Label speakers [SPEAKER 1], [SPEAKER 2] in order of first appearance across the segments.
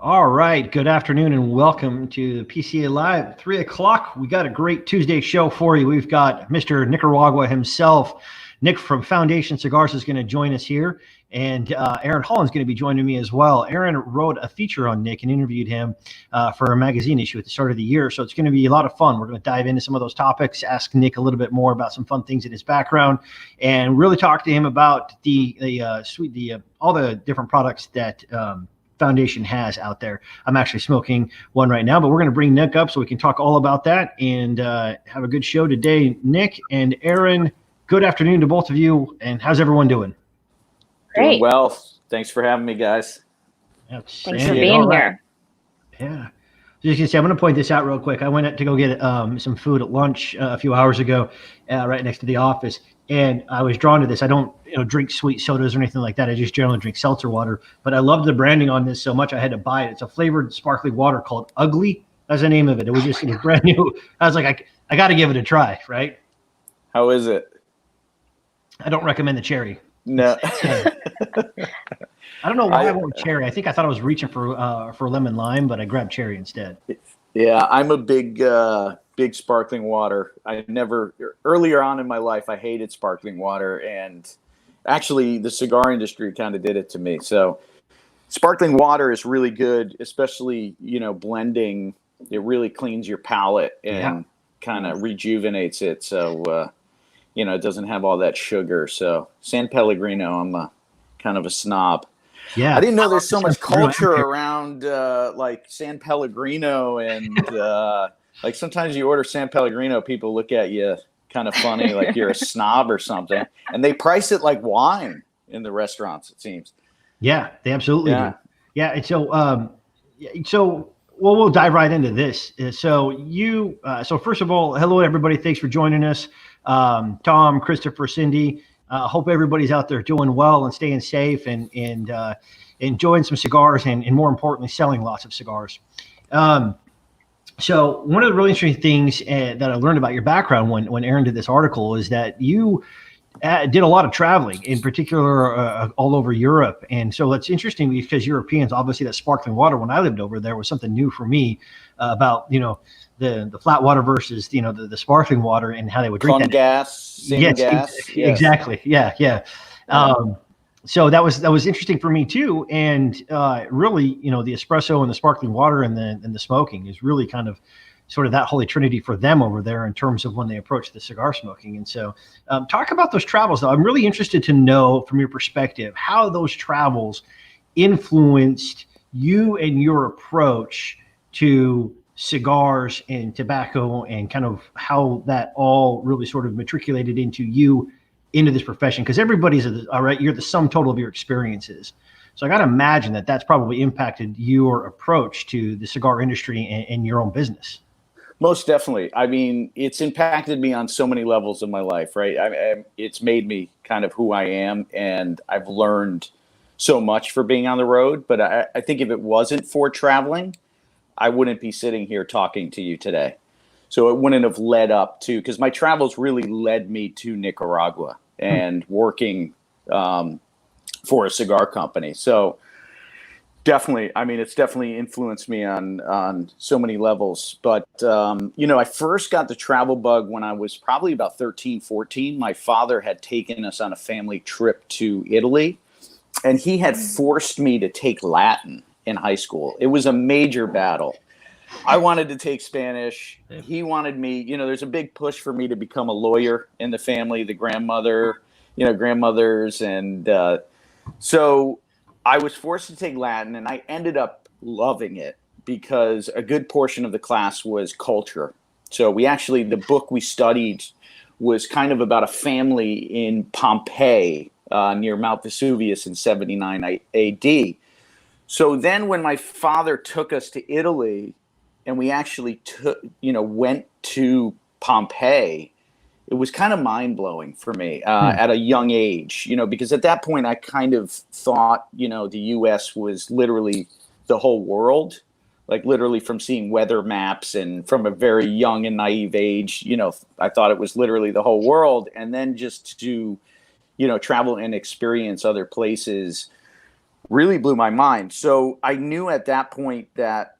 [SPEAKER 1] All right. Good afternoon and welcome to the PCA Live, 3 o'clock. We got a great Tuesday show for you. We've got Mr. Nicaragua himself. Nick from Foundation Cigars is going to join us here. And Aaron Holland's going to be joining me as well. Aaron wrote a feature on Nick and interviewed him for a magazine issue at the start of the year. So it's going to be a lot of fun. We're going to dive into some of those topics, ask Nick a little bit more about some fun things in his background, and really talk to him about all the different products that Foundation has out there. I'm actually smoking one right now, but we're going to bring Nick up so we can talk all about that and have a good show today. Nick and Aaron, good afternoon to both of you. And how's everyone doing?
[SPEAKER 2] Great.
[SPEAKER 3] Doing well. Thanks for having me, guys.
[SPEAKER 2] Thanks for being here.
[SPEAKER 1] Yeah. Just gonna say, I'm going to point this out real quick. I went to go get some food at lunch a few hours ago, right next to the office, and I was drawn to this. I don't, drink sweet sodas or anything like that. I just generally drink seltzer water. But I love the branding on this so much I had to buy it. It's a flavored sparkling water called Ugly. That's the name of it. It was brand new. I was like, I got to give it a try, right?
[SPEAKER 3] How is it?
[SPEAKER 1] I don't recommend the cherry.
[SPEAKER 3] No.
[SPEAKER 1] I don't know why I went cherry. I think I thought I was reaching for lemon lime, but I grabbed cherry instead.
[SPEAKER 3] Yeah, I'm a big sparkling water. Earlier on in my life, I hated sparkling water, and actually the cigar industry kind of did it to me. So sparkling water is really good, especially, blending. It really cleans your palate and kind of rejuvenates it. So, it doesn't have all that sugar. So San Pellegrino, I'm kind of a snob.
[SPEAKER 1] Yeah,
[SPEAKER 3] I didn't know there's so much culture around like San Pellegrino, and like sometimes you order San Pellegrino, people look at you kind of funny, like you're a snob or something, and they price it like wine in the restaurants, it seems.
[SPEAKER 1] Yeah, they absolutely do. Yeah, and so we'll dive right into this. So first of all, hello everybody, thanks for joining us. Tom, Christopher, Cindy. Hope everybody's out there doing well and staying safe and enjoying some cigars and more importantly, selling lots of cigars. So one of the really interesting things that I learned about your background when Aaron did this article is that you did a lot of traveling, in particular all over Europe. And so that's interesting because Europeans, obviously that sparkling water, when I lived over there, was something new for me about, the flat water versus, the sparkling water and how they would drink that.
[SPEAKER 3] Gas.
[SPEAKER 1] Yes. Exactly. Yeah. So that was interesting for me too. And really, the espresso and the sparkling water and the smoking is really kind of sort of that holy trinity for them over there in terms of when they approach the cigar smoking. And so talk about those travels, though. I'm really interested to know from your perspective how those travels influenced you and your approach to cigars and tobacco and kind of how that all really sort of matriculated into this profession. Because everybody's all right, you're the sum total of your experiences. So I got to imagine that that's probably impacted your approach to the cigar industry and your own business.
[SPEAKER 3] Most definitely. I mein, it's impacted me on so many levels of my life, right? It's made me kind of who I am, and I've learned so much for being on the road. But I think if it wasn't for traveling, I wouldn't be sitting here talking to you today. So it wouldn't have led up to, because my travels really led me to Nicaragua and working for a cigar company. So definitely, it's definitely influenced me on so many levels. But, I first got the travel bug when I was probably about 13, 14. My father had taken us on a family trip to Italy, and he had forced me to take Latin in high school. It was a major battle. I wanted to take Spanish. He wanted me, there's a big push for me to become a lawyer in the family, the grandmothers. And so I was forced to take Latin, and I ended up loving it because a good portion of the class was culture. So the book we studied was kind of about a family in Pompeii near Mount Vesuvius in 79 AD. So then when my father took us to Italy and we actually went to Pompeii, it was kind of mind blowing for me at a young age, because at that point I kind of thought, the U.S. was literally the whole world, like literally from seeing weather maps and from a very young and naive age, I thought it was literally the whole world. And then just to, travel and experience other places really blew my mind. So I knew at that point that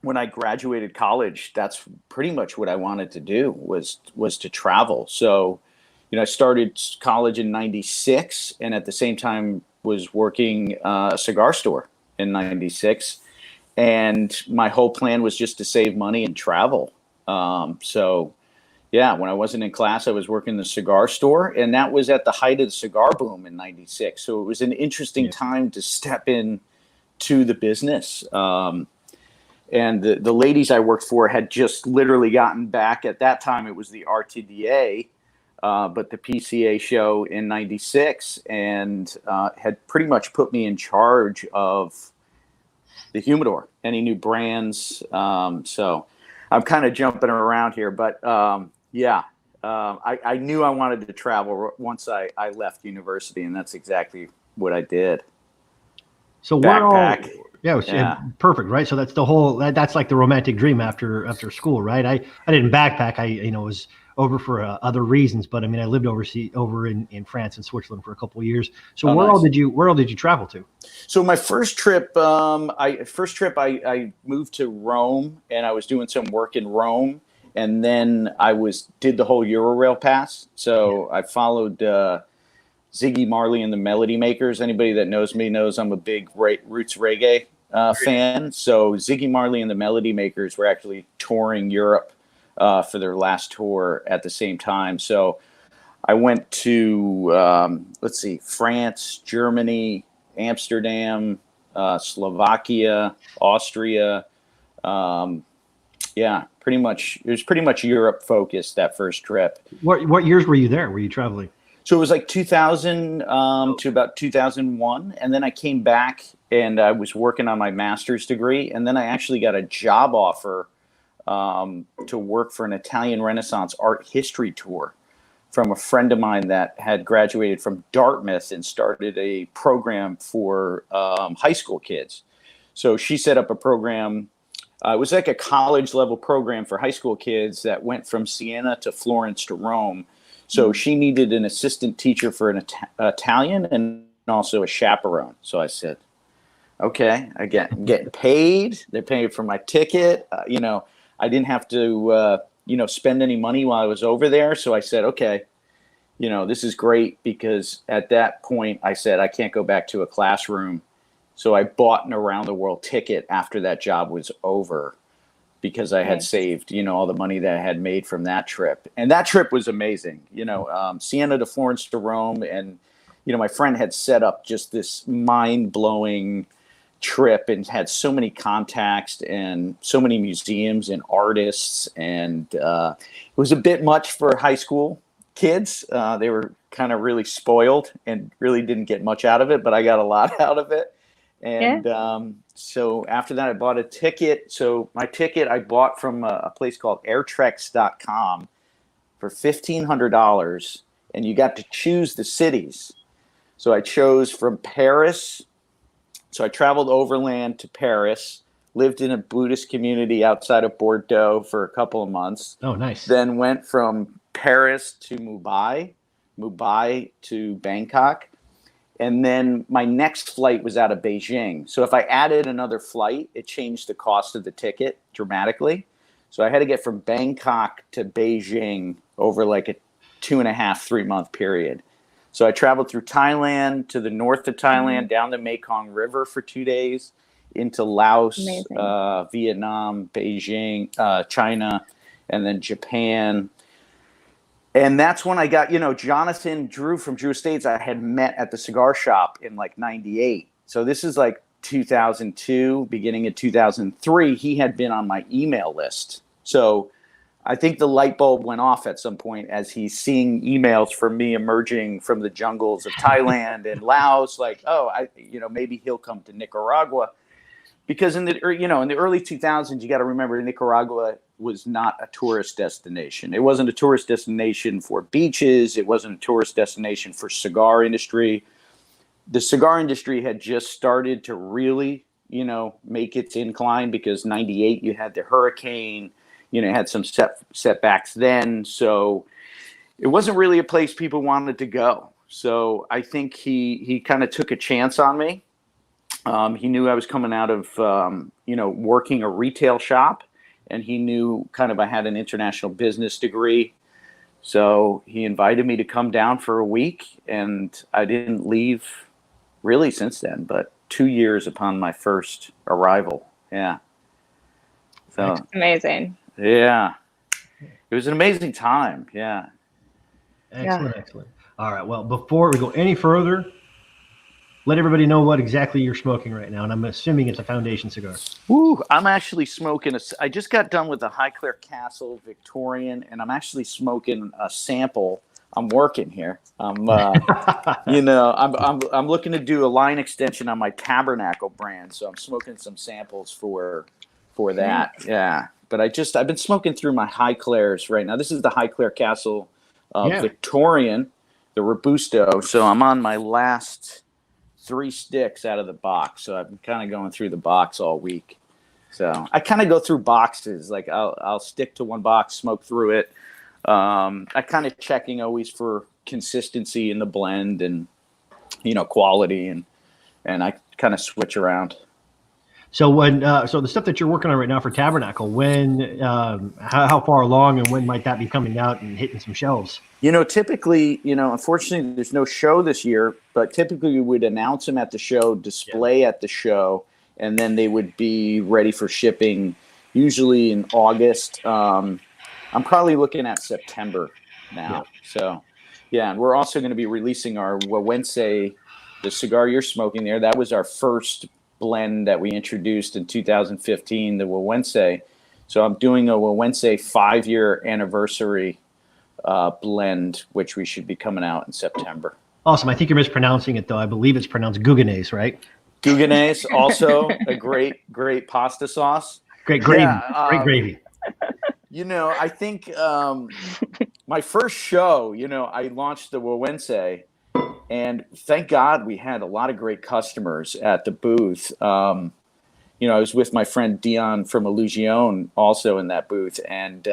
[SPEAKER 3] when I graduated college, that's pretty much what I wanted to do was to travel. So, I started college in '96, and at the same time was working a cigar store in '96. And my whole plan was just to save money and travel. So yeah, when I wasn't in class, I was working in the cigar store, and that was at the height of the cigar boom in '96. So it was an interesting time to step in to the business. And the ladies I worked for had just literally gotten back. At that time, it was the RTDA, but the PCA show in '96, and had pretty much put me in charge of the humidor, any new brands. So I'm kind of jumping around here, but I knew I wanted to travel once I left university, and that's exactly what I did.
[SPEAKER 1] So
[SPEAKER 3] backpack.
[SPEAKER 1] Perfect, right? So that's the whole. That's like the romantic dream after school, right? I didn't backpack. I was over for other reasons, but I mean, I lived over in France and Switzerland for a couple of years. So where all did you travel to?
[SPEAKER 3] So my first trip, I moved to Rome, and I was doing some work in Rome, and then I did the whole Eurorail pass. So I followed Ziggy Marley and the Melody Makers. Anybody that knows me knows I'm a big roots reggae fan. So Ziggy Marley and the Melody Makers were actually touring Europe for their last tour at the same time. So I went to, France, Germany, Amsterdam, Slovakia, Austria. Pretty much. It was pretty much Europe focused, that first trip.
[SPEAKER 1] What years were you there? Were you traveling?
[SPEAKER 3] So it was like 2000 to about 2001. And then I came back and I was working on my master's degree. And then I actually got a job offer to work for an Italian Renaissance art history tour from a friend of mine that had graduated from Dartmouth and started a program for high school kids. So she set up a program. It was like a college level program for high school kids that went from Siena to Florence to Rome. So she needed an assistant teacher for an Italian and also a chaperone. So I said, okay, I'm getting paid. They're paying for my ticket. I didn't have to, spend any money while I was over there. So I said, okay, this is great, because at that point I said, I can't go back to a classroom. So I bought an around the world ticket after that job was over, because I had saved, all the money that I had made from that trip. And that trip was amazing, Siena to Florence to Rome. And, my friend had set up just this mind-blowing trip and had so many contacts and so many museums and artists. And it was a bit much for high school kids. They were kind of really spoiled and really didn't get much out of it, but I got a lot out of it. And so after that, I bought a ticket. So my ticket I bought from a place called airtrex.com for $1,500, and you got to choose the cities. So I chose from Paris. So I traveled overland to Paris, lived in a Buddhist community outside of Bordeaux for a couple of months.
[SPEAKER 1] Oh, nice.
[SPEAKER 3] Then went from Paris to Mumbai to Bangkok. And then my next flight was out of Beijing. So if I added another flight, it changed the cost of the ticket dramatically. So I had to get from Bangkok to Beijing over like a 2.5-3 month period. So I traveled through Thailand, to the north of Thailand, down the Mekong River for 2 days, into Laos, Vietnam, Beijing, China, and then Japan. And that's when I got, Jonathan Drew from Drew Estates, I had met at the cigar shop in like '98. So this is like 2002, beginning of 2003. He had been on my email list. So I think the light bulb went off at some point as he's seeing emails from me emerging from the jungles of Thailand and Laos, like, maybe he'll come to Nicaragua. Because in the early 2000s, you got to remember, Nicaragua was not a tourist destination. It wasn't a tourist destination for beaches. It wasn't a tourist destination for cigar industry. The cigar industry had just started to really, make its incline, because '98 you had the hurricane, had some setbacks then. So it wasn't really a place people wanted to go. So I think he kind of took a chance on me. He knew I was coming out of, working a retail shop, and he knew kind of I had an international business degree. So he invited me to come down for a week, and I didn't leave really since then, but 2 years upon my first arrival. Yeah. So
[SPEAKER 2] That's amazing.
[SPEAKER 3] yeah, it was an amazing time. Yeah.
[SPEAKER 1] Excellent, excellent. All right. Well, before we go any further, let everybody know what exactly you're smoking right now, and I'm assuming it's a Foundation cigar.
[SPEAKER 3] Woo! I'm actually smoking I just got done with the Highclere Castle Victorian, and I'm actually smoking a sample. I'm working here. I'm looking to do a line extension on my Tabernacle brand, so I'm smoking some samples for that. Yeah, but I've been smoking through my Highclares right now. This is the Highclere Castle Victorian, the Robusto. So I'm on my last 3 sticks out of the box. So I've been kind of going through the box all week. So I kind of go through boxes. Like I'll stick to one box, smoke through it. I kind of checking always for consistency in the blend and, quality, and I kind of switch around.
[SPEAKER 1] So so the stuff that you're working on right now for Tabernacle, how far along, and when might that be coming out and hitting some shelves?
[SPEAKER 3] Typically, unfortunately, there's no show this year, but typically we would announce them at the show, display at the show, and then they would be ready for shipping, usually in August. I'm probably looking at September now. Yeah. So, yeah, and we're also going to be releasing our Wawense, the cigar you're smoking there. That was our first blend that we introduced in 2015, the Wawense. So I'm doing a Wawense 5-year anniversary blend, which we should be coming out in September.
[SPEAKER 1] Awesome. I think you're mispronouncing it, though. I believe it's pronounced Gouganese, right?
[SPEAKER 3] Gouganese, also a great pasta sauce.
[SPEAKER 1] Great gravy. Great gravy.
[SPEAKER 3] I think my first show, I launched the Wawense, and thank God we had a lot of great customers at the booth. I was with my friend Dion from Illusion also in that booth, and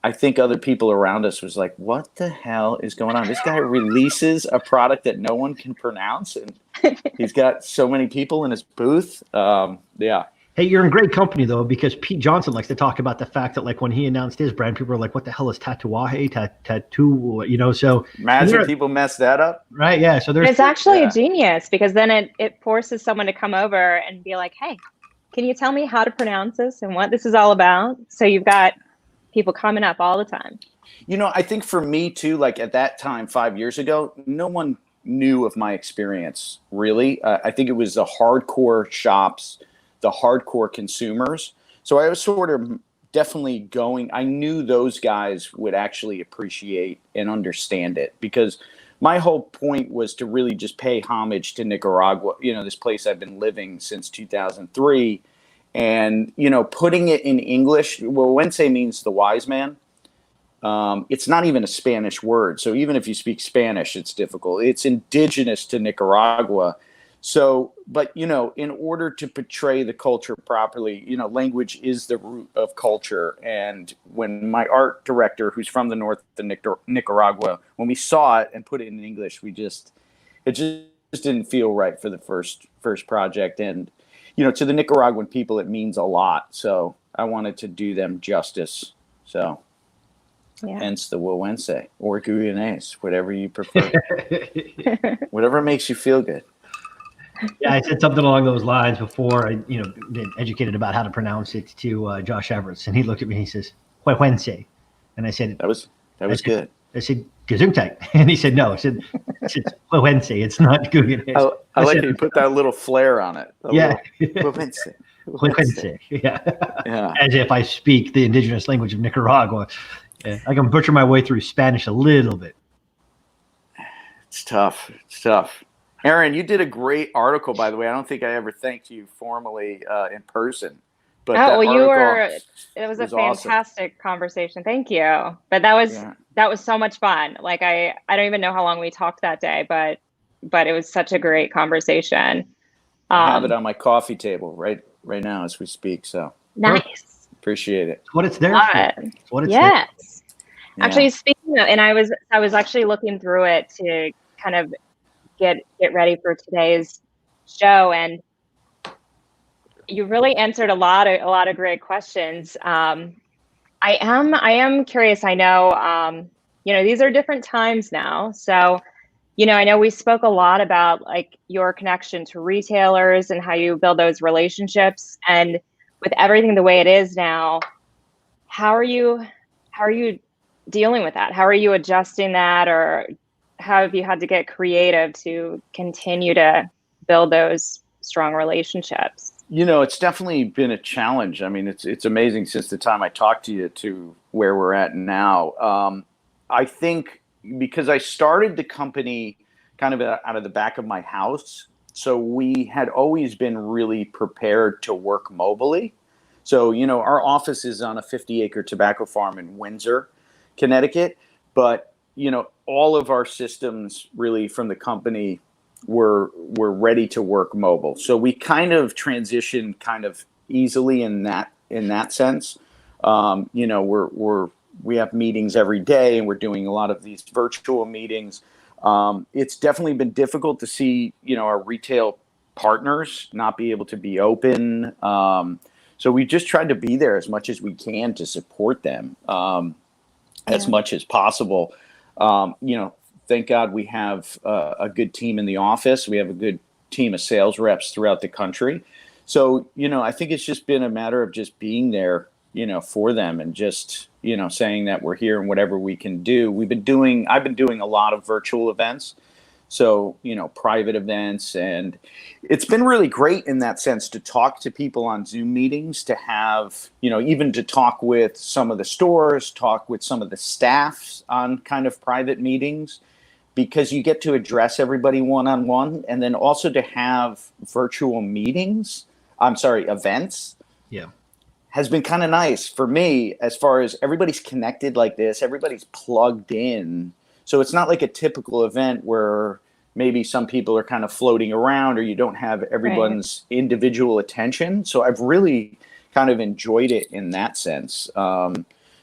[SPEAKER 3] I think other people around us was like, what the hell is going on? This guy releases a product that no one can pronounce, and he's got so many people in his booth. Yeah.
[SPEAKER 1] Hey, you're in great company, though, because Pete Johnson likes to talk about the fact that, like, when he announced his brand, people were like, what the hell is Tatuaje, tattoo, so.
[SPEAKER 3] Imagine people mess that up.
[SPEAKER 1] Right, yeah. So
[SPEAKER 2] it's actually a genius, because then it forces someone to come over and be like, hey, can you tell me how to pronounce this and what this is all about? So you've got people coming up all the time.
[SPEAKER 3] I think for me, too, like at that time, 5 years ago, no one knew of my experience, really. I think it was the hardcore shops, the hardcore consumers. So I was sort of definitely going, I knew those guys would actually appreciate and understand it, because my whole point was to really just pay homage to Nicaragua, this place I've been living since 2003. And, putting it in English, Wawense means the wise man. It's not even a Spanish word. So even if you speak Spanish, it's difficult. It's indigenous to Nicaragua. So, but, in order to portray the culture properly, language is the root of culture. And when my art director, who's from the north of Nicaragua, when we saw it and put it in English, it just didn't feel right for the first project. And, to the Nicaraguan people, it means a lot. So I wanted to do them justice. So hence the Wawense or Gouganese, whatever you prefer, whatever makes you feel good.
[SPEAKER 1] Yeah, I said something along those lines before I, been educated about how to pronounce it to Josh Everett, and he looked at me and he says, Wawense. And I said,
[SPEAKER 3] that was good.
[SPEAKER 1] I said, Gesundheit. And he said, no. I said Wawense. It's not Gouganese.
[SPEAKER 3] I like that you put that little flair on it.
[SPEAKER 1] Wawense. Wawense. Yeah. As if I speak the indigenous language of Nicaragua. Yeah. I can butcher my way through Spanish a little bit.
[SPEAKER 3] It's tough. Aaron, you did a great article, by the way. I don't think I ever thanked you formally in person. But
[SPEAKER 2] it was a fantastic conversation. Thank you. But that was so much fun. Like I don't even know how long we talked that day, but it was such a great conversation.
[SPEAKER 3] I have it on my coffee table right now as we speak. So
[SPEAKER 2] nice.
[SPEAKER 3] Appreciate it.
[SPEAKER 1] It's what it's there for. It's what it's
[SPEAKER 2] there. Actually, speaking of, and I was actually looking through it to kind of get ready for today's show, and you really answered a lot of great questions. I am curious. I know, these are different times now. So, I know we spoke a lot about like your connection to retailers and how you build those relationships. And with everything the way it is now, how are you dealing with that? How are you adjusting that, or how have you had to get creative to continue to build those strong relationships?
[SPEAKER 3] It's definitely been a challenge. I mean, it's amazing since the time I talked to you to where we're at now. I think because I started the company kind of out of the back of my house, so we had always been really prepared to work mobily. So, our office is on a 50-acre tobacco farm in Windsor, Connecticut, but, all of our systems really from the company were ready to work mobile. So we kind of transitioned kind of easily in that sense. We have meetings every day, and we're doing a lot of these virtual meetings. It's definitely been difficult to see, our retail partners not be able to be open. So we just tried to be there as much as we can to support them as much as possible. Thank God we have a good team in the office. We have a good team of sales reps throughout the country. So, I think it's just been a matter of just being there, for them, and just, saying that we're here and whatever we can do. I've been doing a lot of virtual events. So, private events, and it's been really great in that sense to talk to people on Zoom meetings, to have, even to talk with some of the stores, talk with some of the staffs on kind of private meetings, because you get to address everybody one-on-one, and then also to have virtual events.
[SPEAKER 1] Yeah.
[SPEAKER 3] Has been kind of nice for me, as far as everybody's connected like this, everybody's plugged in. So it's not like a typical event where maybe some people are kind of floating around, or you don't have everyone's individual attention. So I've really kind of enjoyed it in that sense,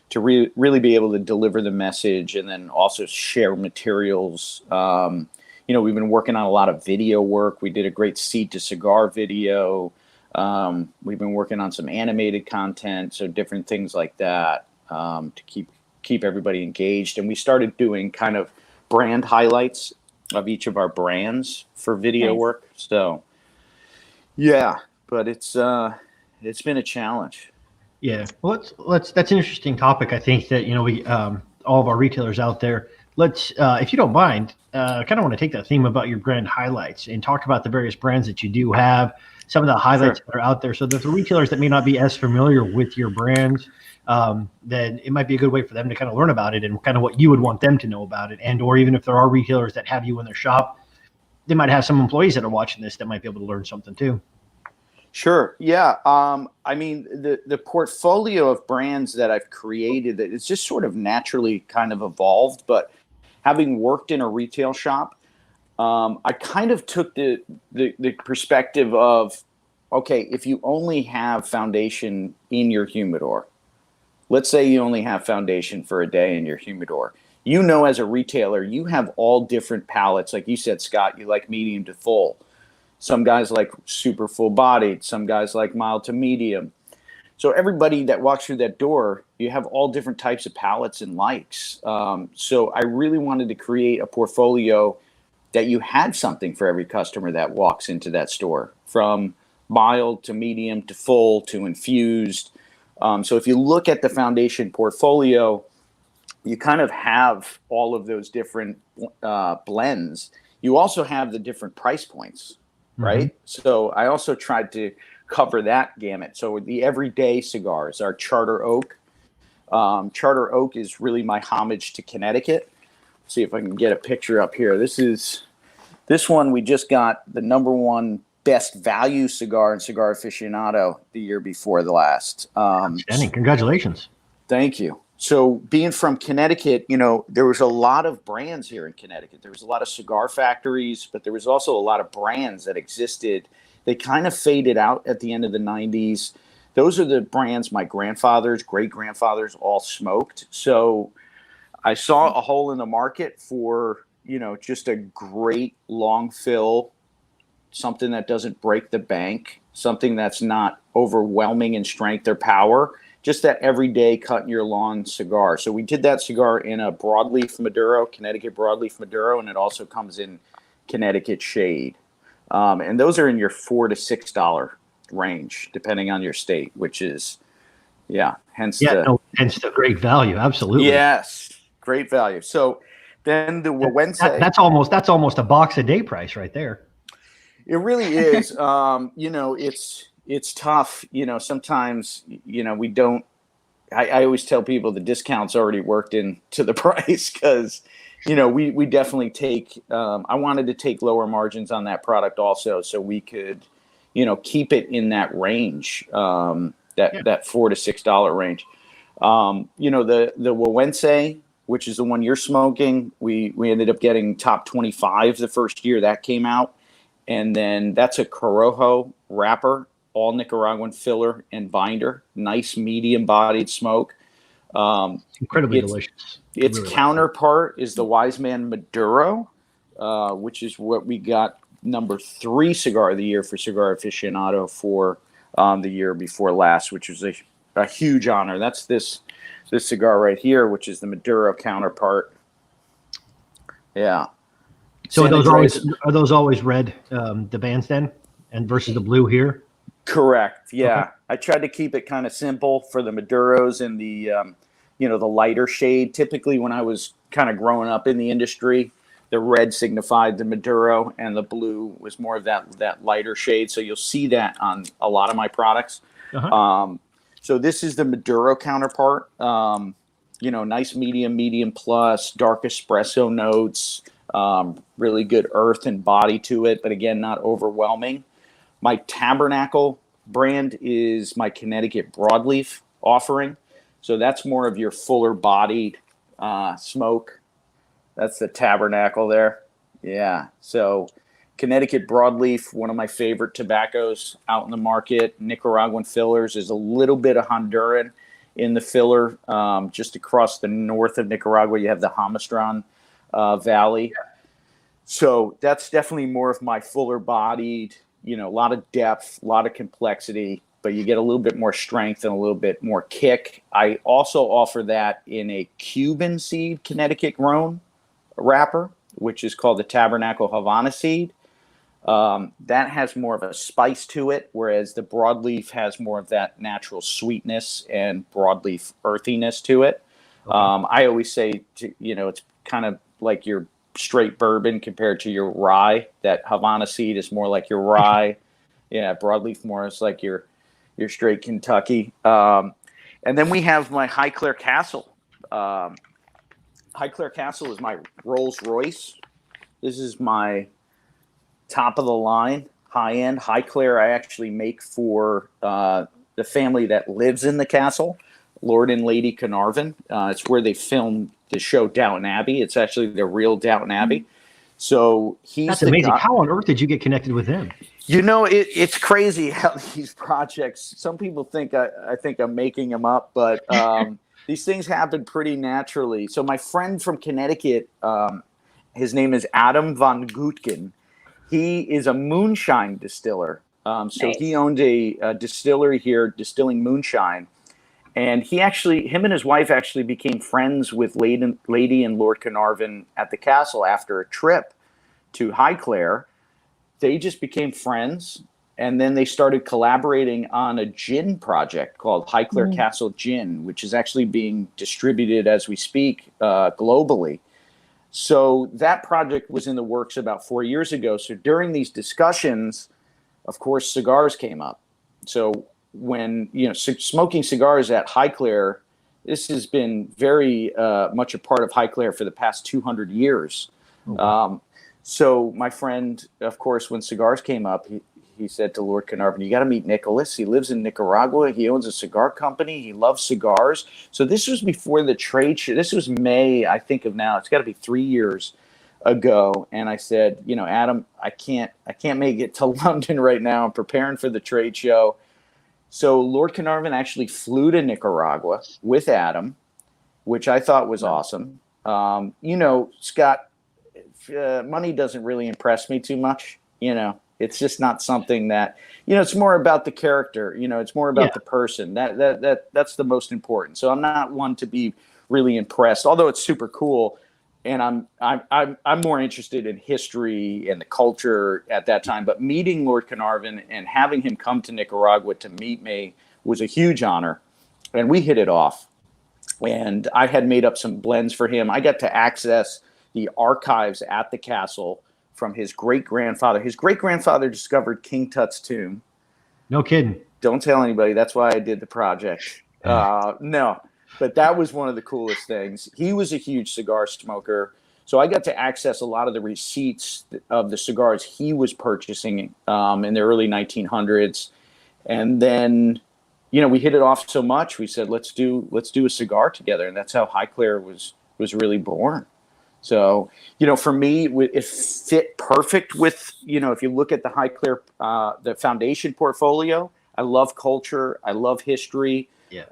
[SPEAKER 3] to really be able to deliver the message, and then also share materials. We've been working on a lot of video work. We did a great Seed to Cigar video. We've been working on some animated content, so different things like that, to keep everybody engaged. And we started doing kind of brand highlights of each of our brands for video work. So yeah, but it's been a challenge.
[SPEAKER 1] Yeah. Well, that's an interesting topic. I think that, we, all of our retailers out there, let's, if you don't mind, kind of want to take that theme about your brand highlights and talk about the various brands that you do have, some of the highlights that are out there. So that the retailers that may not be as familiar with your brands, then it might be a good way for them to kind of learn about it and kind of what you would want them to know about it. And, or even if there are retailers that have you in their shop, they might have some employees that are watching this that might be able to learn something too.
[SPEAKER 3] Sure. Yeah. I mean, the portfolio of brands that I've created, that it's just sort of naturally kind of evolved, but having worked in a retail shop, I kind of took the perspective of, okay, if you only have Foundation in your humidor, let's say you only have Foundation for a day in your humidor, as a retailer, you have all different palettes. Like you said, Scott, you like medium to full. Some guys like super full bodied. Some guys like mild to medium. So everybody that walks through that door, you have all different types of palettes and likes. So I really wanted to create a portfolio that you had something for every customer that walks into that store, from mild to medium to full to infused. So if you look at the Foundation portfolio, you kind of have all of those different blends. You also have the different price points, right? Mm-hmm. So I also tried to cover that gamut. So the everyday cigars, our Charter Oak. Charter Oak is really my homage to Connecticut. See if I can get a picture up here. This one, we just got the #1 best value cigar in Cigar Aficionado the year before the last.
[SPEAKER 1] Outstanding. Congratulations.
[SPEAKER 3] Thank you. So being from Connecticut, there was a lot of brands here in Connecticut. There was a lot of cigar factories, but there was also a lot of brands that existed. They kind of faded out at the end of the 90s. Those are the brands my grandfathers, great-grandfathers all smoked. So I saw a hole in the market for, just a great long fill something that doesn't break the bank, something that's not overwhelming in strength or power, just that everyday cut in your lawn cigar. So we did that cigar in a broadleaf Maduro, Connecticut broadleaf Maduro, and it also comes in Connecticut shade. And those are in your $4 to $6 range, depending on your state, which is, hence
[SPEAKER 1] the great value. Absolutely.
[SPEAKER 3] Yes, great value. So then the Wawense,
[SPEAKER 1] that's almost a box a day price right there.
[SPEAKER 3] It really is. It's tough. Sometimes, we don't, I always tell people the discount's already worked into the price because, we definitely take, I wanted to take lower margins on that product also so we could, keep it in that range, that $4 to $6 range. The Wawense, which is the one you're smoking, we ended up getting top 25 the first year that came out. And then that's a Corojo wrapper, all Nicaraguan filler and binder. Nice medium-bodied smoke.
[SPEAKER 1] Incredibly delicious.
[SPEAKER 3] Its
[SPEAKER 1] really
[SPEAKER 3] counterpart is the Wise Man Maduro, which is what we got number 3 cigar of the year for Cigar Aficionado for the year before last, which was a huge honor. That's this cigar right here, which is the Maduro counterpart. Yeah.
[SPEAKER 1] So are those always red, the bands then, and versus the blue here?
[SPEAKER 3] Correct. Yeah.
[SPEAKER 1] Okay.
[SPEAKER 3] I tried to keep it kind of simple for the Maduros and the, the lighter shade. Typically when I was kind of growing up in the industry, the red signified the Maduro and the blue was more of that lighter shade. So you'll see that on a lot of my products.
[SPEAKER 1] Uh-huh.
[SPEAKER 3] So this is the Maduro counterpart. Nice medium plus, dark espresso notes. Really good earth and body to it, but again, not overwhelming. My Tabernacle brand is my Connecticut broadleaf offering. So that's more of your fuller bodied smoke. That's the Tabernacle there. Yeah. So Connecticut broadleaf, one of my favorite tobaccos out in the market. Nicaraguan fillers. Is a little bit of Honduran in the filler. Just across the north of Nicaragua, you have the Jamastran Valley. So that's definitely more of my fuller bodied, a lot of depth, a lot of complexity, but you get a little bit more strength and a little bit more kick. I also offer that in a Cuban seed Connecticut grown wrapper, which is called the Tabernacle Havana seed. That has more of a spice to it, whereas the broadleaf has more of that natural sweetness and broadleaf earthiness to it. Okay. I always say, it's kind of like your straight bourbon compared to your rye. That Havana seed is more like your rye. Yeah, broadleaf more is like your straight Kentucky. And then we have my Highclere Castle. Highclere Castle is my Rolls Royce. This is my top of the line, high end. Highclere I actually make for the family that lives in the castle, Lord and Lady Carnarvon. It's where they filmed the show Downton Abbey. It's actually the real Downton Abbey. So
[SPEAKER 1] that's amazing. How on earth did you get connected with him?
[SPEAKER 3] It's crazy how these projects. Some people think I think I'm making them up, but these things happen pretty naturally. So my friend from Connecticut, his name is Adam von Gutken. He is a moonshine distiller. So nice. He owned a distillery here, distilling moonshine. And him and his wife actually became friends with Lady and Lord Carnarvon at the castle after a trip to Highclere. They just became friends, and then they started collaborating on a gin project called Highclere Castle Gin, which is actually being distributed as we speak globally. So that project was in the works about 4 years ago. So during these discussions, of course, cigars came up. So when, smoking cigars at Highclere, this has been very much a part of Highclere for the past 200 years. Okay. So my friend, of course, when cigars came up, he said to Lord Carnarvon, you got to meet Nicholas. He lives in Nicaragua. He owns a cigar company. He loves cigars. So this was before the trade show. This was May, I think of now. It's got to be 3 years ago. And I said, Adam, I can't make it to London right now. I'm preparing for the trade show. So Lord Carnarvon actually flew to Nicaragua with Adam, which I thought was awesome. Scott, money doesn't really impress me too much. It's just not something that, it's more about the character, it's more about the person that's the most important. So I'm not one to be really impressed, although it's super cool. And I'm more interested in history and the culture at that time. But meeting Lord Carnarvon and having him come to Nicaragua to meet me was a huge honor. And we hit it off. And I had made up some blends for him. I got to access the archives at the castle from his great-grandfather. His great-grandfather discovered King Tut's tomb.
[SPEAKER 1] No kidding.
[SPEAKER 3] Don't tell anybody. That's why I did the project. No. But that was one of the coolest things. He was a huge cigar smoker. So I got to access a lot of the receipts of the cigars he was purchasing in the early 1900s. And then, we hit it off so much. We said, let's do a cigar together. And that's how Highclere was really born. So, for me, it fit perfect with, if you look at the Highclere, the Foundation portfolio, I love culture. I love history.
[SPEAKER 1] Yeah.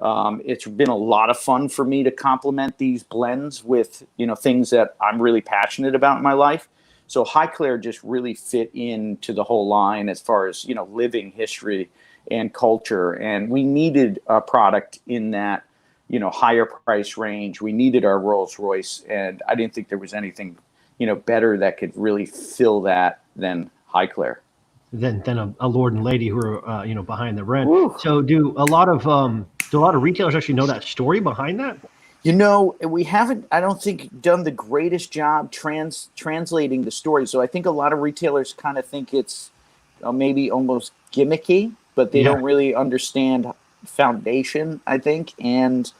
[SPEAKER 3] It's been a lot of fun for me to complement these blends with, things that I'm really passionate about in my life. So Highclere just really fit into the whole line as far as, living history and culture. And we needed a product in that, higher price range. We needed our Rolls Royce. And I didn't think there was anything, better that could really fill that than Highclere.
[SPEAKER 1] Than a lord and lady who are, behind the brand.
[SPEAKER 3] Woo.
[SPEAKER 1] So do a lot of retailers actually know that story behind that?
[SPEAKER 3] We haven't, I don't think, done the greatest job translating the story. So I think a lot of retailers kind of think it's maybe almost gimmicky, but they don't really understand Foundation, I think, and,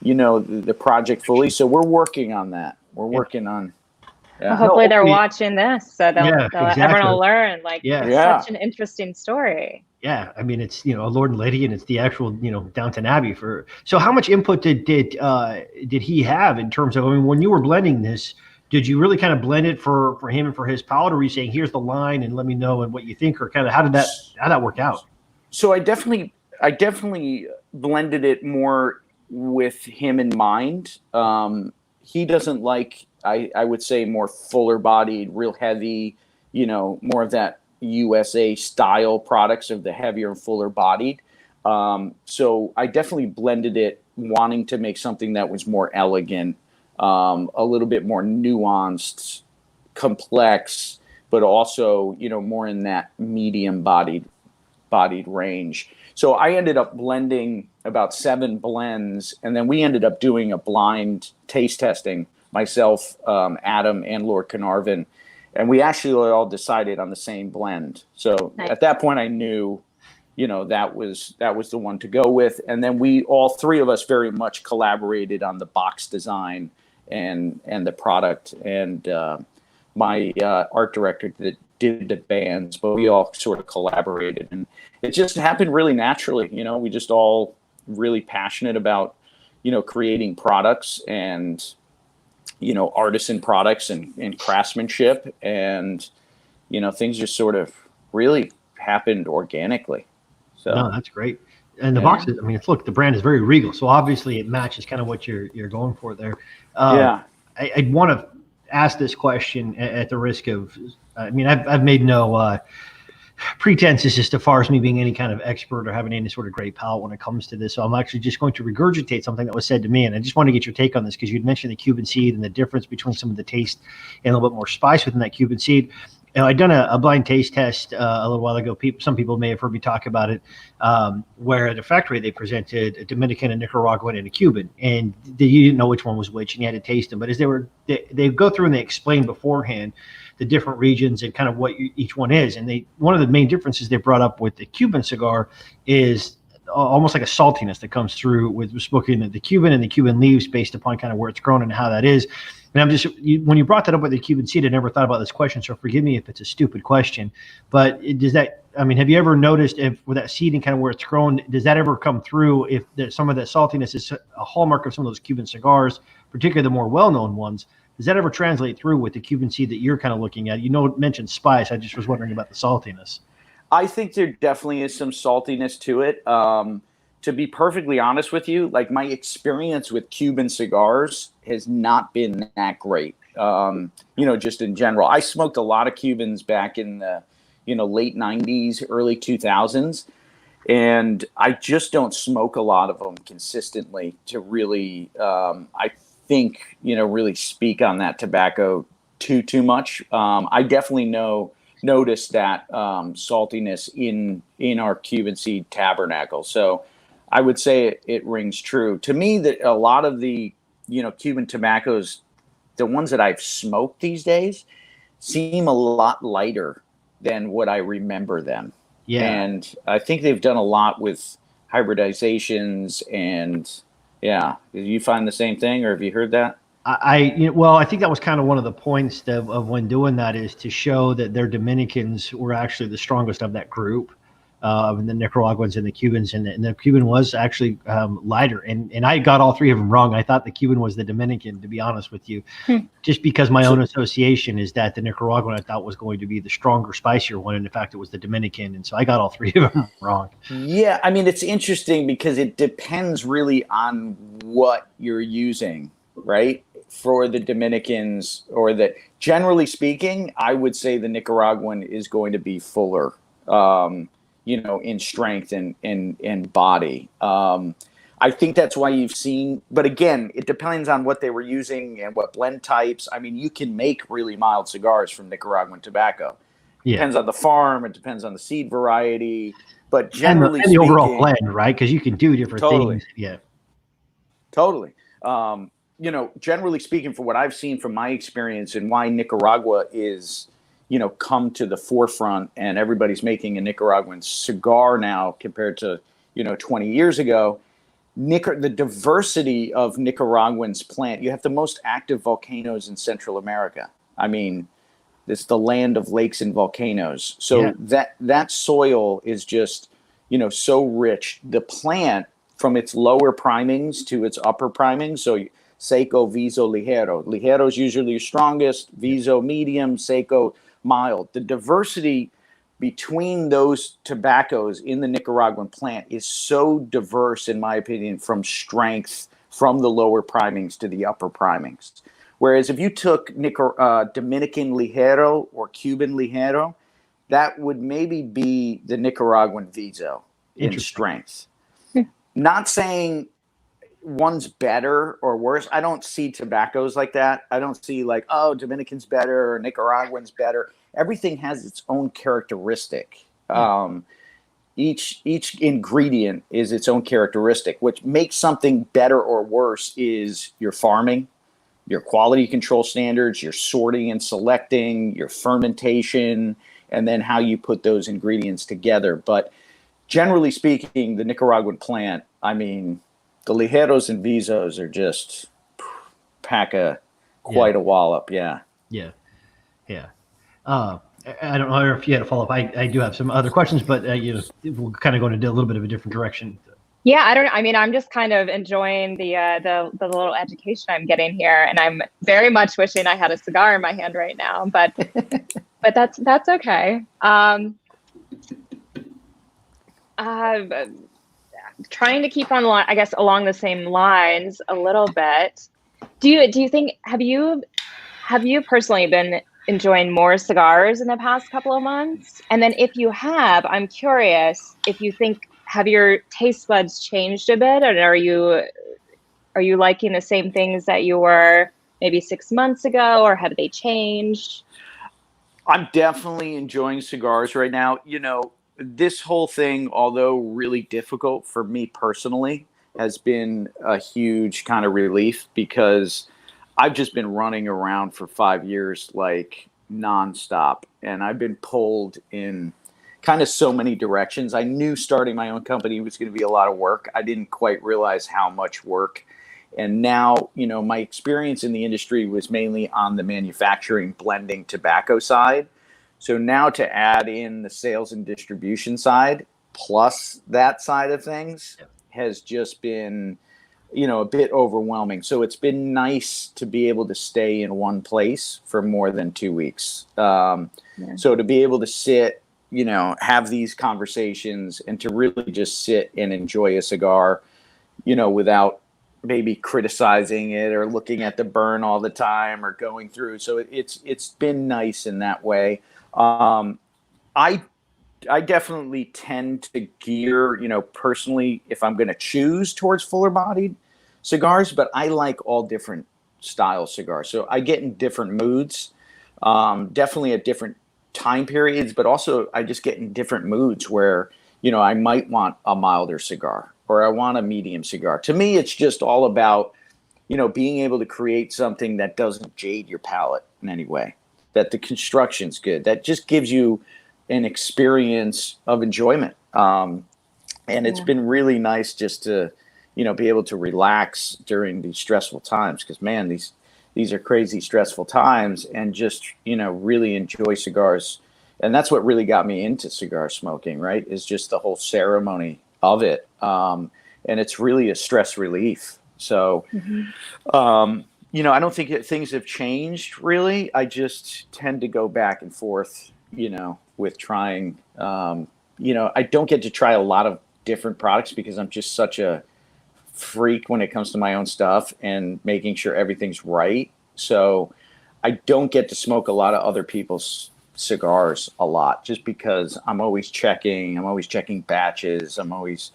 [SPEAKER 3] the project fully. So we're working on that. We're working on.
[SPEAKER 2] Well, hopefully they're watching this, so everyone will learn. It's such an interesting story.
[SPEAKER 1] Yeah, I mean, it's a lord and lady, and it's the actual Downton Abbey for. So, how much input did he have in terms of? I mean, when you were blending this, did you really kind of blend it for him and for his palate, or were you saying, "Here's the line, and let me know and what you think," or kind of how did that work out?
[SPEAKER 3] So I definitely blended it more with him in mind. He doesn't like. I would say more fuller bodied, real heavy, more of that USA style products of the heavier and fuller bodied. So I definitely blended it wanting to make something that was more elegant, a little bit more nuanced, complex, but also, more in that medium bodied range. So I ended up blending about 7 blends, and then we ended up doing a blind taste testing. Myself, Adam, and Lord Carnarvon, and we actually all decided on the same blend. So At that point, I knew, that was the one to go with. And then all 3 of us very much collaborated on the box design and the product. And my art director that did the bands, but we all sort of collaborated, and it just happened really naturally. We just all really passionate about, creating products and artisan products and craftsmanship, and things just sort of really happened organically. So
[SPEAKER 1] no, that's great. And the boxes, I mean, look, the brand is very regal, so obviously it matches kind of what you're going for there. I'd want to ask this question at the risk of, I mean, I've made no pretenses as far as me being any kind of expert or having any sort of great palate when it comes to this. So I'm actually just going to regurgitate something that was said to me. And I just want to get your take on this because you'd mentioned the Cuban seed and the difference between some of the taste and a little bit more spice within that Cuban seed. I'd done a blind taste test a little while ago. Some people may have heard me talk about it, where at a factory they presented a Dominican, a Nicaraguan, and a Cuban, and you didn't know which one was which, and you had to taste them. But as they go through and they explain beforehand the different regions and kind of what each one is. And one of the main differences they brought up with the Cuban cigar is almost like a saltiness that comes through with smoking the Cuban and the Cuban leaves based upon kind of where it's grown and how that is. And when you brought that up with the Cuban seed, I never thought about this question, so forgive me if it's a stupid question. But have you ever noticed if with that seed and kind of where it's grown, does that ever come through if some of that saltiness is a hallmark of some of those Cuban cigars, particularly the more well-known ones? Does that ever translate through with the Cuban seed that you're kind of looking at? It mentioned spice. I just was wondering about the saltiness.
[SPEAKER 3] I think there definitely is some saltiness to it. To be perfectly honest with you, like my experience with Cuban cigars has not been that great. Just in general, I smoked a lot of Cubans back in the, late 90s, early 2000s. And I just don't smoke a lot of them consistently to really, I think, really speak on that tobacco too much. I definitely noticed that saltiness in our Cuban seed tabernacle. So I would say it rings true to me that a lot of the Cuban tobaccos, the ones that I've smoked these days, seem a lot lighter than what I remember them.
[SPEAKER 1] Yeah.
[SPEAKER 3] And I think they've done a lot with hybridizations and yeah. Did you find the same thing, or have you heard that?
[SPEAKER 1] Well, I think that was kind of one of the points of when doing that, is to show that their Dominicans were actually the strongest of that group, and the Nicaraguans and the Cubans, and the Cuban was actually lighter. And I got all three of them wrong. I thought the Cuban was the Dominican, to be honest with you, just because my own association is that the Nicaraguan I thought was going to be the stronger, spicier one, and in fact it was the Dominican, and so I got all three of them wrong.
[SPEAKER 3] Yeah, I mean, it's interesting because it depends really on what you're using, right? For the Dominicans, or that, generally speaking, I would say the Nicaraguan is going to be fuller, in strength and body. I think that's why you've seen, but again, it depends on what they were using and what blend types. I mean, you can make really mild cigars from Nicaraguan tobacco.
[SPEAKER 1] Yeah.
[SPEAKER 3] Depends on the farm. It depends on the seed variety. But generally
[SPEAKER 1] and the overall blend, right? Because you can do different things. Yeah.
[SPEAKER 3] Totally. Generally speaking, for what I've seen from my experience and why Nicaragua is, come to the forefront and everybody's making a Nicaraguan cigar now compared to, 20 years ago, the diversity of Nicaraguans plant. You have the most active volcanoes in Central America. I mean, it's the land of lakes and volcanoes. So that soil is just, so rich. The plant, from its lower primings to its upper primings, so Seco, Viso, Ligero. Ligero is usually your strongest, Viso medium, Seco mild. The diversity between those tobaccos in the Nicaraguan plant is so diverse, in my opinion, from strength from the lower primings to the upper primings. Whereas if you took Dominican Ligero or Cuban Ligero, that would maybe be the Nicaraguan Viso in strength. Not saying one's better or worse. I don't see tobaccos like that. I don't see like, oh, Dominican's better or Nicaraguan's better. Everything has its own characteristic. Each ingredient is its own characteristic. What makes something better or worse is your farming, your quality control standards, your sorting and selecting, your fermentation, and then how you put those ingredients together. But generally speaking, the Nicaraguan plant, I mean, the Ligeros and Visos are just pack quite a wallop. Yeah.
[SPEAKER 1] Yeah. Yeah. I don't know if you had a follow-up. I do have some other questions, but we'll kind of go into a little bit of a different direction.
[SPEAKER 2] Yeah, I don't know. I mean, I'm just kind of enjoying the little education I'm getting here, and I'm very much wishing I had a cigar in my hand right now. But that's okay. Trying to keep on, I guess, along the same lines a little bit. Do you think, have you personally been enjoying more cigars in the past couple of months? And then if you have, I'm curious if you think, have your taste buds changed a bit, and are you liking the same things that you were maybe 6 months ago, or have they changed?
[SPEAKER 3] I'm definitely enjoying cigars right now. This whole thing, although really difficult for me personally, has been a huge kind of relief, because I've just been running around for 5 years like nonstop, and I've been pulled in kind of so many directions. I knew starting my own company was going to be a lot of work. I didn't quite realize how much work. And now, my experience in the industry was mainly on the manufacturing, blending tobacco side. So now to add in the sales and distribution side, plus that side of things, has just been, a bit overwhelming. So it's been nice to be able to stay in one place for more than 2 weeks. So to be able to sit, have these conversations, and to really just sit and enjoy a cigar, without maybe criticizing it or looking at the burn all the time or going through. So it's been nice in that way. I definitely tend to gear, personally, if I'm going to choose towards fuller bodied cigars, but I like all different style cigars. So I get in different moods, definitely at different time periods, but also I just get in different moods where, I might want a milder cigar or I want a medium cigar. To me, it's just all about, being able to create something that doesn't jade your palate in any way, that the construction's good, that just gives you an experience of enjoyment. And it's been really nice just to, be able to relax during these stressful times. Cause man, these are crazy stressful times, and just, really enjoy cigars. And that's what really got me into cigar smoking, right? Is just the whole ceremony of it. And it's really a stress relief. So, I don't think things have changed really. I just tend to go back and forth, with trying, I don't get to try a lot of different products because I'm just such a freak when it comes to my own stuff and making sure everything's right. So I don't get to smoke a lot of other people's cigars a lot, just because I'm always checking batches. I'm always,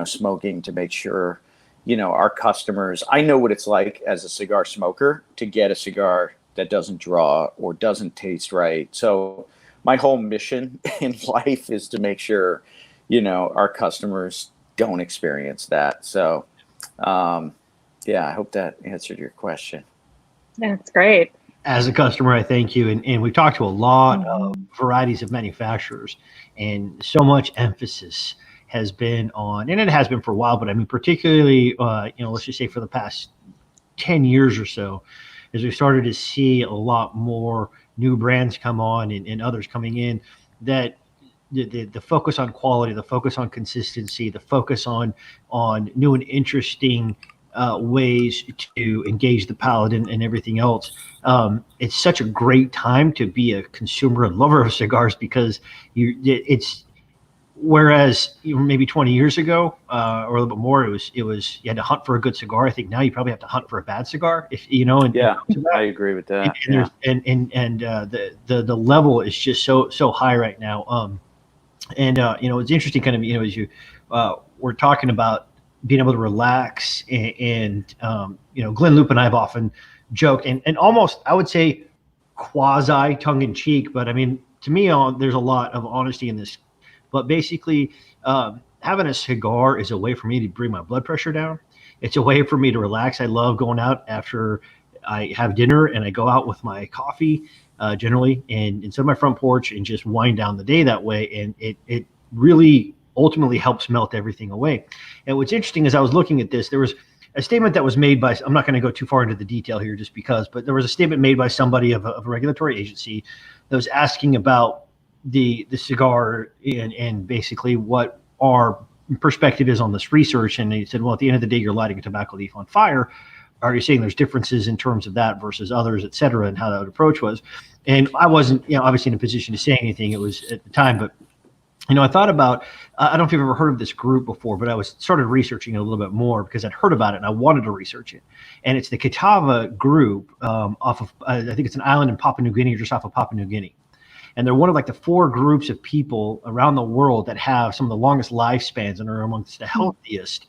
[SPEAKER 3] smoking to make sure, our customers, I know what it's like as a cigar smoker to get a cigar that doesn't draw or doesn't taste right. So my whole mission in life is to make sure, our customers don't experience that. So, I hope that answered your question.
[SPEAKER 2] That's great.
[SPEAKER 1] As a customer, I thank you. And we've talked to a lot of varieties of manufacturers, and so much emphasis has been on, and it has been for a while, but I mean, particularly, let's just say for the past 10 years or so, as we started to see a lot more new brands come on and others coming in, that the focus on quality, the focus on consistency, the focus on new and interesting ways to engage the palate and everything else. It's such a great time to be a consumer and lover of cigars, because whereas maybe 20 years ago or a little bit more, it was you had to hunt for a good cigar. I think now you probably have to hunt for a bad cigar, if
[SPEAKER 3] I agree with that.
[SPEAKER 1] And the level is just so high right now. It's interesting, kind of, as you we're talking about being able to relax, and Glenn Loop and I have often joked and almost, I would say, quasi tongue in cheek, but I mean, to me, there's a lot of honesty in this. But basically, having a cigar is a way for me to bring my blood pressure down. It's a way for me to relax. I love going out after I have dinner, and I go out with my coffee generally, and sit on my front porch and just wind down the day that way. And it really ultimately helps melt everything away. And what's interesting is, I was looking at this, there was a statement that was made by, I'm not going to go too far into the detail here just because, but there was a statement made by somebody of a regulatory agency that was asking about the cigar and basically what our perspective is on this research. And they said, well, at the end of the day, you're lighting a tobacco leaf on fire. Are you saying there's differences in terms of that versus others, et cetera, and how that approach was? And I wasn't, obviously in a position to say anything. It was at the time, but I thought about, I don't know if you've ever heard of this group before, but I started researching it a little bit more because I'd heard about it and I wanted to research it. And it's the Kitava group off of, I think it's an island in Papua New Guinea, or just off of Papua New Guinea. And they're one of the 4 groups of people around the world that have some of the longest lifespans and are amongst the healthiest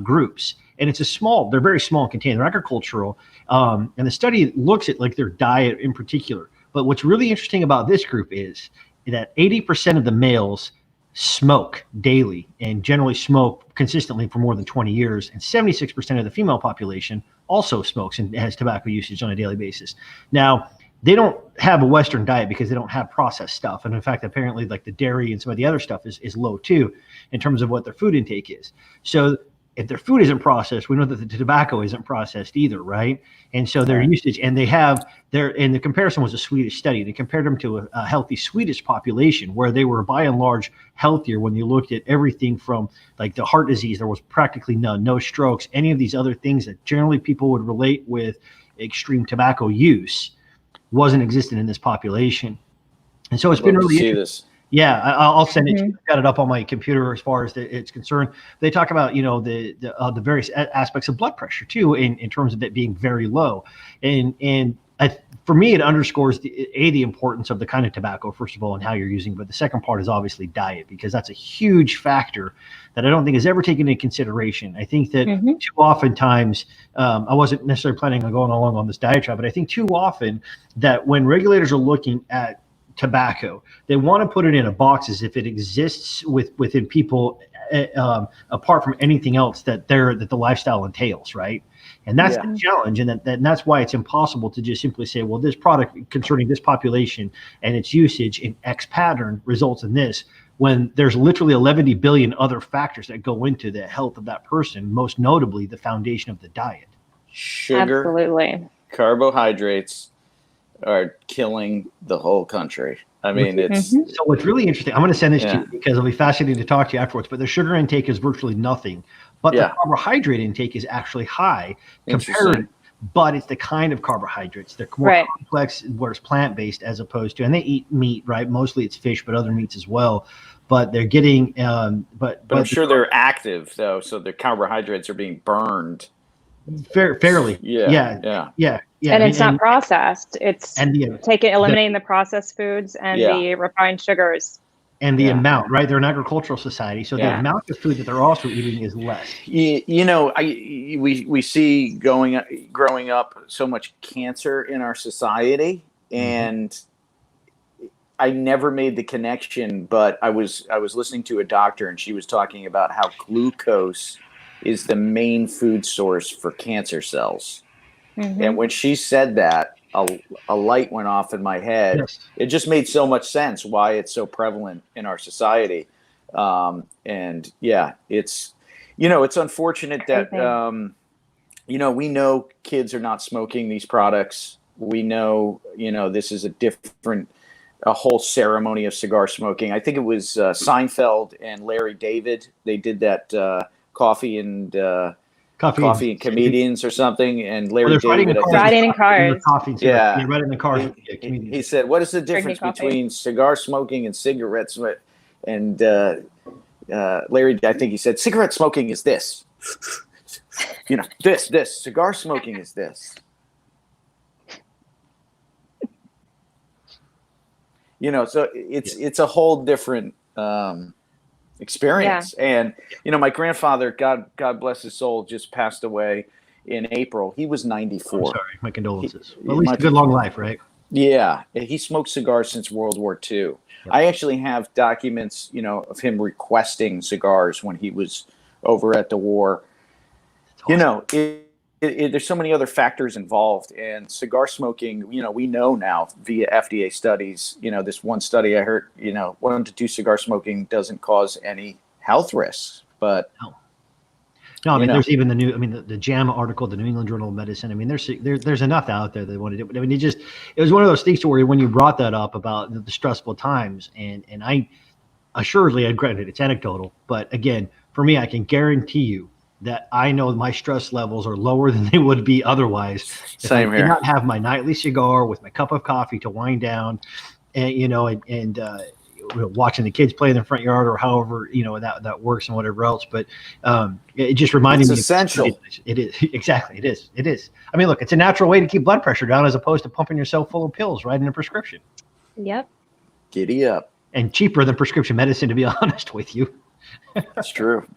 [SPEAKER 1] groups. And they're very small and contained. They're agricultural. And the study looks at their diet in particular. But what's really interesting about this group is that 80% of the males smoke daily and generally smoke consistently for more than 20 years. And 76% of the female population also smokes and has tobacco usage on a daily basis. Now, they don't have a Western diet because they don't have processed stuff. And in fact, apparently the dairy and some of the other stuff is low too, in terms of what their food intake is. So if their food isn't processed, we know that the tobacco isn't processed either, right? And so their usage, and and the comparison was a Swedish study. They compared them to a healthy Swedish population, where they were by and large healthier when you looked at everything from the heart disease. There was practically none, no strokes, any of these other things that generally people would relate with extreme tobacco use wasn't existent in this population. And so it's been really interesting. This. Yeah, I'll send it to you. I've got it up on my computer as far as it's concerned. They talk about, the various aspects of blood pressure too, in terms of it being very low. And for me, it underscores the importance of the kind of tobacco, first of all, and how you're using. But the second part is obviously diet, because that's a huge factor that I don't think is ever taken into consideration. I think that too oftentimes, I wasn't necessarily planning on going along on this diatribe, but I think too often that when regulators are looking at tobacco, they want to put it in a box as if it exists within people, apart from anything else that the lifestyle entails, right? And that's the challenge, and that's why it's impossible to just simply say, well, this product concerning this population and its usage in X pattern results in this, when there's literally 11 billion other factors that go into the health of that person, most notably the foundation of the diet.
[SPEAKER 3] Sugar, absolutely, carbohydrates are killing the whole country. I mean, it's
[SPEAKER 1] so what's really interesting. I'm going to send this to you because it'll be fascinating to talk to you afterwards. But the sugar intake is virtually nothing, but the carbohydrate intake is actually high compared. But it's the kind of carbohydrates. They're more complex, where it's plant-based as opposed to, and they eat meat, right? Mostly it's fish, but other meats as well. But they're getting, but I'm
[SPEAKER 3] sure they're active though, so the carbohydrates are being burned.
[SPEAKER 1] Fairly, yeah.
[SPEAKER 2] And it's not processed. It's eliminating the processed foods and the refined sugars.
[SPEAKER 1] And the amount, right? They're an agricultural society, so the amount of food that they're also eating is less.
[SPEAKER 3] You know, we see growing up so much cancer in our society, and I never made the connection. But I was listening to a doctor, and she was talking about how glucose is the main food source for cancer cells. And when she said that, a light went off in my head. Yes. It just made so much sense why it's so prevalent in our society. And it's, it's unfortunate that, we know kids are not smoking these products. We know, this is a whole ceremony of cigar smoking. I think it was Seinfeld and Larry David. They did that Coffee and Comedians or something, and Larry David
[SPEAKER 2] riding in cars.
[SPEAKER 1] Riding in the cars.
[SPEAKER 3] He said, "What is the difference between cigar smoking and cigarette smoking?" And Larry, I think he said, "Cigarette smoking is this. This. Cigar smoking is this." So it's a whole different experience. And my grandfather, God bless his soul, just passed away in April. He was 94.
[SPEAKER 1] I'm sorry, my condolences. At least a good long life, right?
[SPEAKER 3] Yeah, he smoked cigars since World War II. Yep. I actually have documents, of him requesting cigars when he was over at the war. Awesome. There's so many other factors involved, and cigar smoking, we know now via FDA studies, this one study I heard, 1 to 2 cigar smoking doesn't cause any health risks, but
[SPEAKER 1] no, I mean, there's even the JAMA article, the New England Journal of Medicine. I mean, there's enough out there that they want to do. I mean, it was one of those things to where when you brought that up about the stressful times, and I assuredly, granted it's anecdotal, but again, for me, I can guarantee you that I know my stress levels are lower than they would be otherwise.
[SPEAKER 3] Same here.
[SPEAKER 1] I did not have my nightly cigar with my cup of coffee to wind down, and watching the kids play in the front yard or however that works and whatever else. But it just reminded me.
[SPEAKER 3] It's essential.
[SPEAKER 1] It is exactly. It is. I mean, look, it's a natural way to keep blood pressure down as opposed to pumping yourself full of pills, right, in a prescription.
[SPEAKER 2] Yep.
[SPEAKER 3] Giddy up.
[SPEAKER 1] And cheaper than prescription medicine, to be honest with you.
[SPEAKER 3] That's true.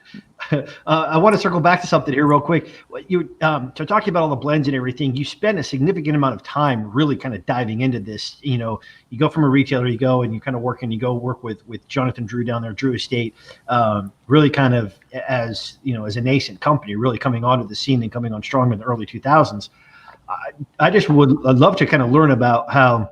[SPEAKER 1] I want to circle back to something here real quick. So talking about all the blends and everything, you spend a significant amount of time really kind of diving into this. You go from a retailer, you go and you kind of work with Jonathan Drew down there, Drew Estate, really kind of as a nascent company, really coming onto the scene and coming on strong in the early 2000s. I'd love to kind of learn about how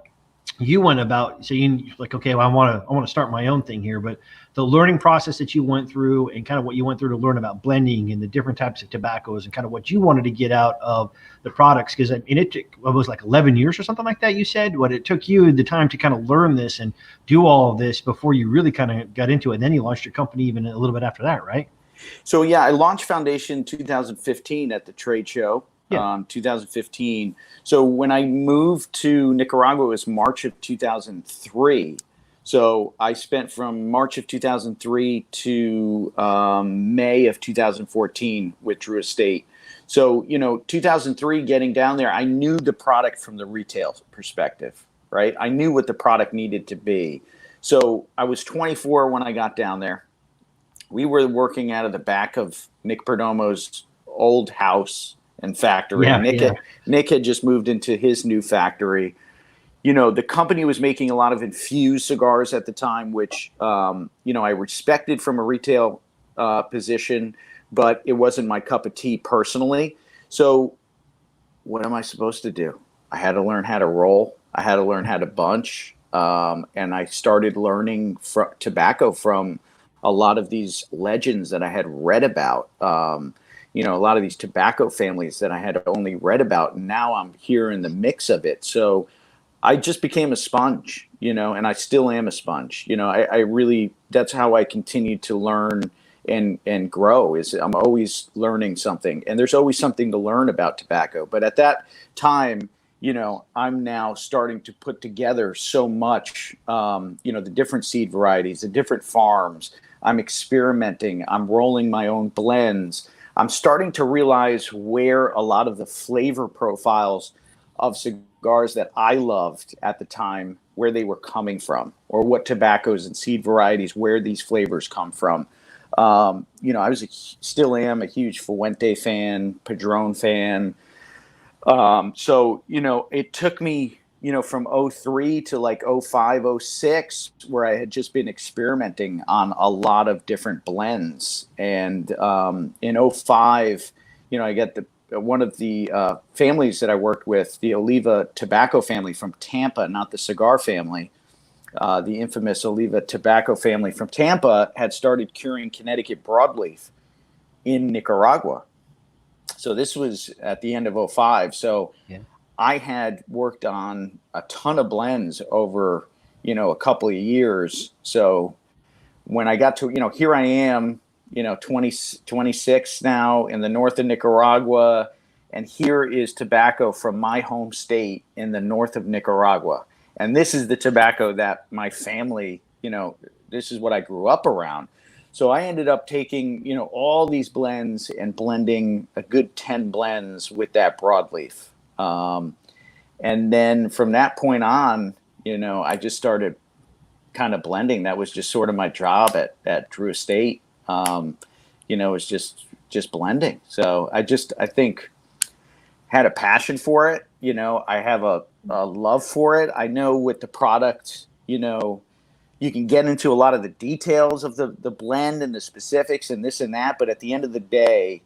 [SPEAKER 1] you went about. So you're like, okay, well, I want to start my own thing here, but the learning process that you went through and kind of what you went through to learn about blending and the different types of tobaccos and kind of what you wanted to get out of the products. Because it took, it was like 11 years or something like that, you said. What it took you the time to kind of learn this and do all of this before you really kind of got into it. And then you launched your company even a little bit after that, right?
[SPEAKER 3] So yeah, I launched Foundation 2015 at the trade show. 2015. So when I moved to Nicaragua, it was March of 2003. So I spent from March of 2003 to May of 2014 with Drew Estate. So, 2003, getting down there, I knew the product from the retail perspective, right? I knew what the product needed to be. So I was 24 when I got down there. We were working out of the back of Nick Perdomo's old house and factory. Nick had just moved into his new factory. The company was making a lot of infused cigars at the time, which, I respected from a retail position, but it wasn't my cup of tea personally. So what am I supposed to do? I had to learn how to roll. I had to learn how to bunch. And I started learning tobacco from a lot of these legends that I had read about. A lot of these tobacco families that I had only read about. And now I'm here in the mix of it. So I just became a sponge, and I still am a sponge. I really, that's how I continue to learn and grow, is I'm always learning something, and there's always something to learn about tobacco. But at that time, I'm now starting to put together so much, the different seed varieties, the different farms. I'm experimenting. I'm rolling my own blends. I'm starting to realize where a lot of the flavor profiles of cigars that I loved at the time, where they were coming from, or what tobaccos and seed varieties, where these flavors come from. I still am a huge Fuente fan, Padron fan. So it took me, from 03 to like 05, 06, where I had just been experimenting on a lot of different blends. And in 05, I got one of the families that I worked with, the Oliva tobacco family from Tampa, not the cigar family, the infamous Oliva tobacco family from Tampa, had started curing Connecticut broadleaf in Nicaragua. So this was at the end of 05. So I had worked on a ton of blends over, a couple of years. So when I got to, here I am, 26 now in the north of Nicaragua. And here is tobacco from my home state in the north of Nicaragua. And this is the tobacco that my family, this is what I grew up around. So I ended up taking, all these blends and blending a good 10 blends with that broadleaf. And then from that point on, I just started kind of blending. That was just sort of my job at Drew Estate. It was just blending. So I think had a passion for it. I have a love for it. I know with the product, you can get into a lot of the details of the blend and the specifics and this and that. But at the end of the day,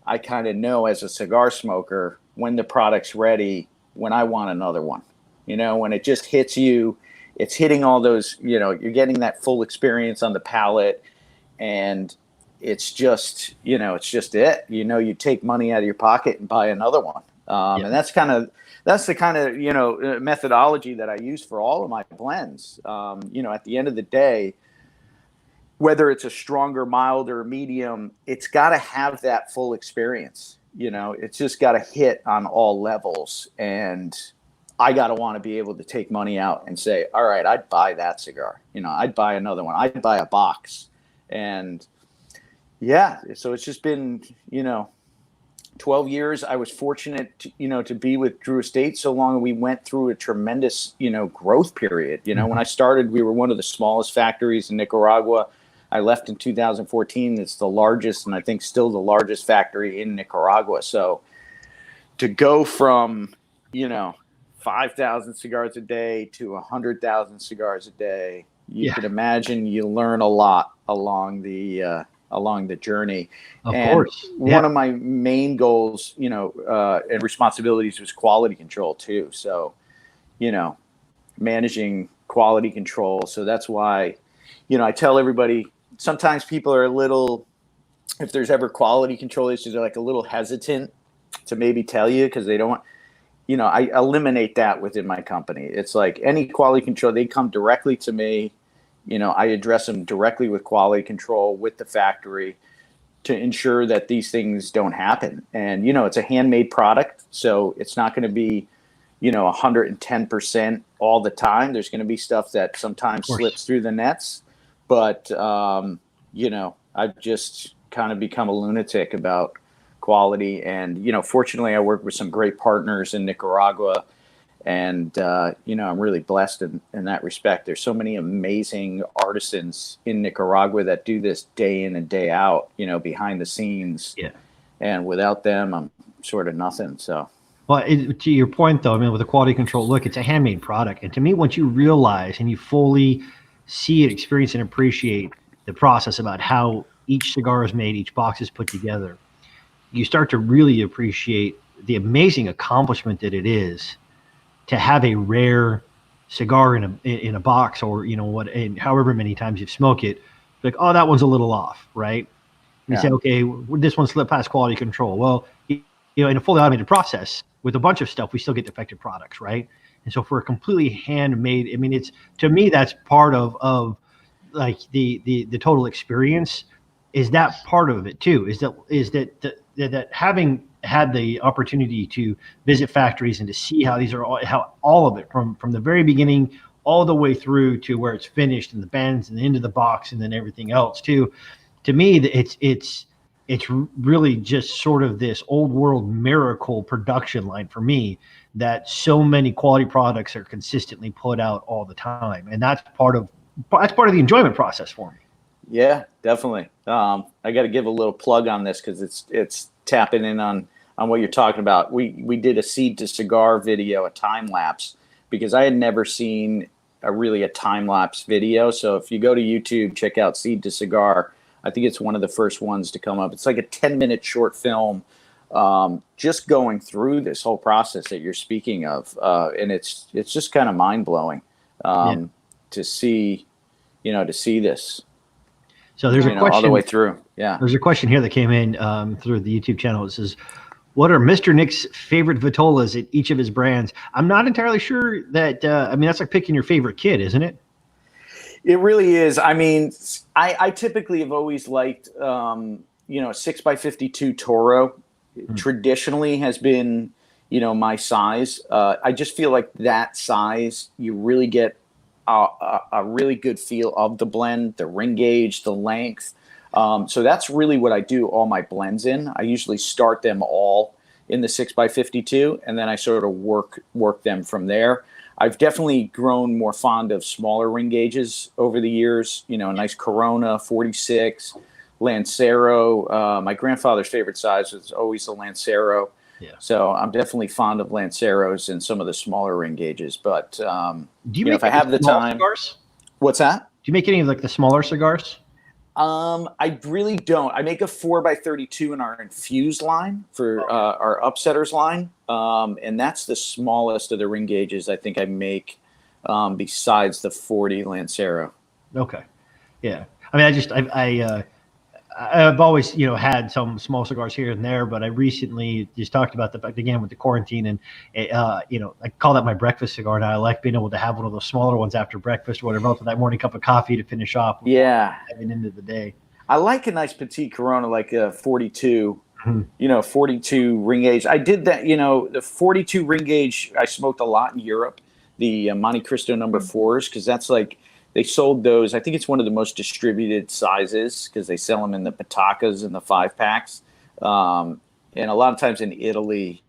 [SPEAKER 3] I kind of know as a cigar smoker when the product's ready, when I want another one. When it just hits you, it's hitting all those, you're getting that full experience on the palate. And it's just, it. You take money out of your pocket and buy another one. And that's the kind of methodology that I use for all of my blends. At the end of the day, whether it's a stronger, milder, medium, it's got to have that full experience. It's just got to hit on all levels. And I got to want to be able to take money out and say, all right, I'd buy that cigar. I'd buy another one. I'd buy a box. And so it's just been, 12 years. I was fortunate to be with Drew Estate so long. We went through a tremendous, growth period. When I started, we were one of the smallest factories in Nicaragua. I left in 2014. It's the largest, and I think still the largest factory in Nicaragua. So to go from, 5,000 cigars a day to 100,000 cigars a day, you can imagine you learn a lot along the journey.
[SPEAKER 1] Of course.
[SPEAKER 3] One of my main goals, and responsibilities was quality control too. So, managing quality control. So that's why, I tell everybody, sometimes people are a little, if there's ever quality control issues, they're like a little hesitant to maybe tell you because they don't want, I eliminate that within my company. It's like any quality control, they come directly to me. I address them directly with quality control with the factory to ensure that these things don't happen. And, it's a handmade product, so it's not going to be, 110% all the time. There's going to be stuff that sometimes slips through the nets, but I've just kind of become a lunatic about quality. And, fortunately I work with some great partners in Nicaragua, and, I'm really blessed in that respect. There's so many amazing artisans in Nicaragua that do this day in and day out, behind the scenes.
[SPEAKER 1] Yeah.
[SPEAKER 3] And without them, I'm sort of nothing. So.
[SPEAKER 1] Well, to your point, though, I mean, with the quality control, look, it's a handmade product. And to me, once you realize and you fully see and experience and appreciate the process about how each cigar is made, each box is put together, you start to really appreciate the amazing accomplishment that it is to have a rare cigar in a box, or, and however many times you've smoked it, like, oh, that one's a little off, right? And you say, okay, this one slipped past quality control. Well, in a fully automated process with a bunch of stuff, we still get defective products, right? And so for a completely handmade, I mean, to me, that's part of like the total experience. Is that part of it too? Is that having had the opportunity to visit factories and to see how these are all of it from the very beginning all the way through to where it's finished and the bends and into the box and then everything else too. To me, it's really just sort of this old world miracle production line for me, that so many quality products are consistently put out all the time. And that's part of the enjoyment process for me.
[SPEAKER 3] Yeah, definitely. I got to give a little plug on this because it's tapping in on what you're talking about. We did a Seed to Cigar video, a time lapse, because I had never seen a time lapse video. So if you go to YouTube, check out Seed to Cigar. I think it's one of the first ones to come up. It's like a 10-minute short film, just going through this whole process that you're speaking of, and it's just kind of mind blowing to see this.
[SPEAKER 1] So there's a question
[SPEAKER 3] all the way through. Yeah,
[SPEAKER 1] there's a question here that came in through the YouTube channel. It says, "What are Mr. Nick's favorite vitolas at each of his brands?" I'm not entirely sure that. I mean, that's like picking your favorite kid, isn't it?
[SPEAKER 3] It really is. I mean, I typically have always liked, a 6x52 Toro. Traditionally has been, my size. I just feel like that size, you really get a really good feel of the blend, the ring gauge, the length. So that's really what I do all my blends in. I usually start them all in the 6x52, and then I sort of work them from there. I've definitely grown more fond of smaller ring gauges over the years. A nice Corona 46, Lancero. My grandfather's favorite size was always the Lancero. Yeah. So I'm definitely fond of Lanceros and some of the smaller ring gauges. But do you if I have the time,
[SPEAKER 1] cigars?
[SPEAKER 3] What's that?
[SPEAKER 1] Do you make any of like the smaller cigars?
[SPEAKER 3] I really don't. I make a 4x32 in our infused line for our upsetters line, and that's the smallest of the ring gauges I think I make, besides the 40 Lancero.
[SPEAKER 1] Okay, yeah. I mean, I've always had some small cigars here and there, but I recently just talked about the fact, again, with the quarantine, and I call that my breakfast cigar now. I like being able to have one of those smaller ones after breakfast or whatever else, with that morning cup of coffee to finish off.
[SPEAKER 3] Yeah,
[SPEAKER 1] at the end of the day,
[SPEAKER 3] I like a nice petite Corona, like a 42. 42 ring gauge. I did that. The 42 ring gauge I smoked a lot in Europe. The Monte Cristo number 4s, because that's like. They sold those. I think it's one of the most distributed sizes because they sell them in the Patakas and the 5-packs. And a lot of times in Italy,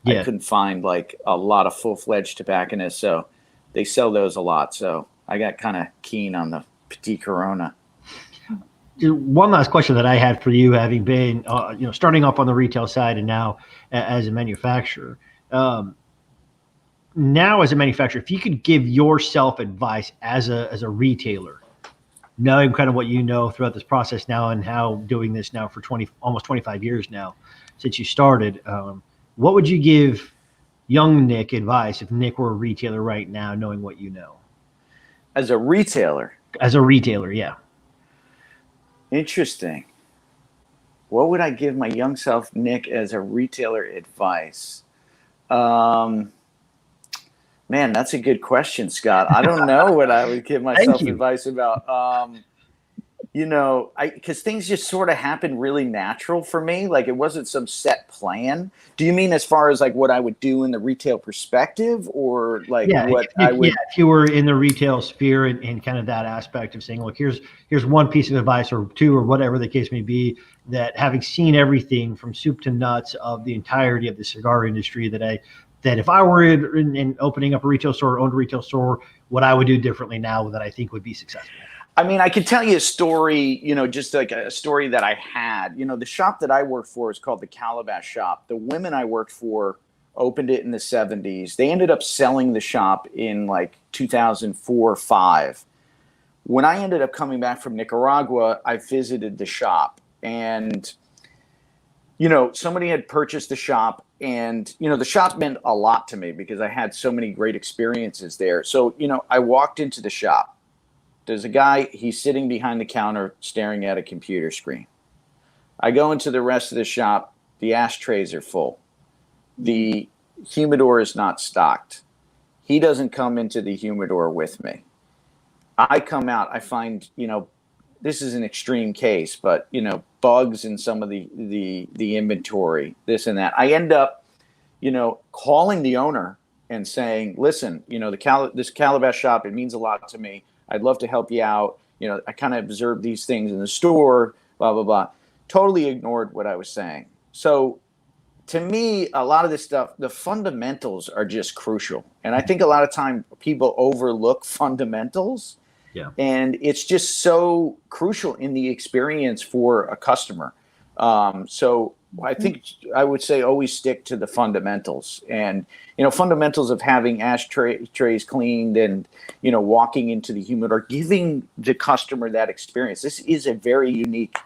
[SPEAKER 3] I couldn't find like a lot of full-fledged tobacconists. So they sell those a lot. So I got kind of keen on the Petit Corona.
[SPEAKER 1] One last question that I had for you, having been, starting off on the retail side and now as a manufacturer. Now as a manufacturer, if you could give yourself advice as a retailer, knowing kind of what you know throughout this process now and how doing this now for almost 25 years now since you started, what would you give young Nick advice if Nick were a retailer right now, knowing what you know?
[SPEAKER 3] As a retailer?
[SPEAKER 1] As a retailer, yeah.
[SPEAKER 3] Interesting. What would I give my young self, Nick, as a retailer advice? Man, that's a good question, Scott. I don't know what I would give myself advice about. because things just sort of happened really natural for me. Like it wasn't some set plan. Do you mean as far as like what I would do in the retail perspective, or like what I would?
[SPEAKER 1] Yeah, if you were in the retail sphere and kind of that aspect of saying, look, here's one piece of advice or two or whatever the case may be, that having seen everything from soup to nuts of the entirety of the cigar industry, that if I were in opening up a retail store, owned a retail store, what I would do differently now that I think would be successful.
[SPEAKER 3] I mean, I could tell you a story, just like a story that I had. The shop that I worked for is called the Calabash Shop. The women I worked for opened it in the 70s. They ended up selling the shop in like 2004 or 5. When I ended up coming back from Nicaragua, I visited the shop, and somebody had purchased the shop, and the shop meant a lot to me because I had so many great experiences there. So I walked into the shop. There's a guy, he's sitting behind the counter staring at a computer screen. I go into the rest of the shop, the ashtrays are full. The humidor is not stocked. He doesn't come into the humidor with me. I come out, I find, this is an extreme case, but, bugs in some of the inventory, this and that. I end up, calling the owner and saying, listen, this Calabash Shop, it means a lot to me. I'd love to help you out. I kind of observed these things in the store, blah, blah, blah. Totally ignored what I was saying. So to me, a lot of this stuff, the fundamentals are just crucial. And I think a lot of time people overlook fundamentals.
[SPEAKER 1] Yeah.
[SPEAKER 3] And it's just so crucial in the experience for a customer. So I think I would say always stick to the fundamentals, and fundamentals of having ashtrays cleaned and walking into the humidor, giving the customer that experience. This is a very unique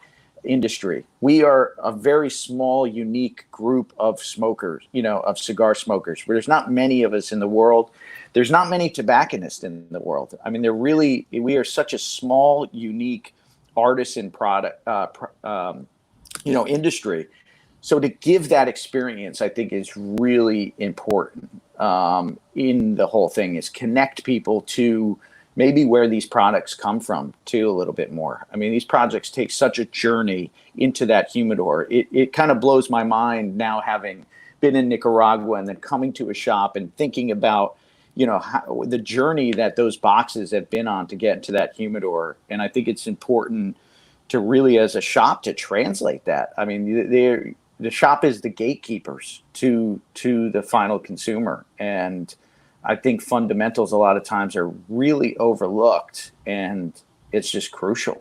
[SPEAKER 3] industry. We are a very small, unique group of smokers, of cigar smokers. There's not many of us in the world. There's not many tobacconists in the world. I mean, we are such a small, unique artisan product, industry. So to give that experience, I think, is really important in the whole thing, is connect people to maybe where these products come from too a little bit more. I mean, these projects take such a journey into that humidor. It kind of blows my mind now, having been in Nicaragua and then coming to a shop and thinking about, how, the journey that those boxes have been on to get into that humidor. And I think it's important to really, as a shop, to translate that. I mean, the shop is the gatekeepers to the final consumer. And I think fundamentals a lot of times are really overlooked, and it's just crucial.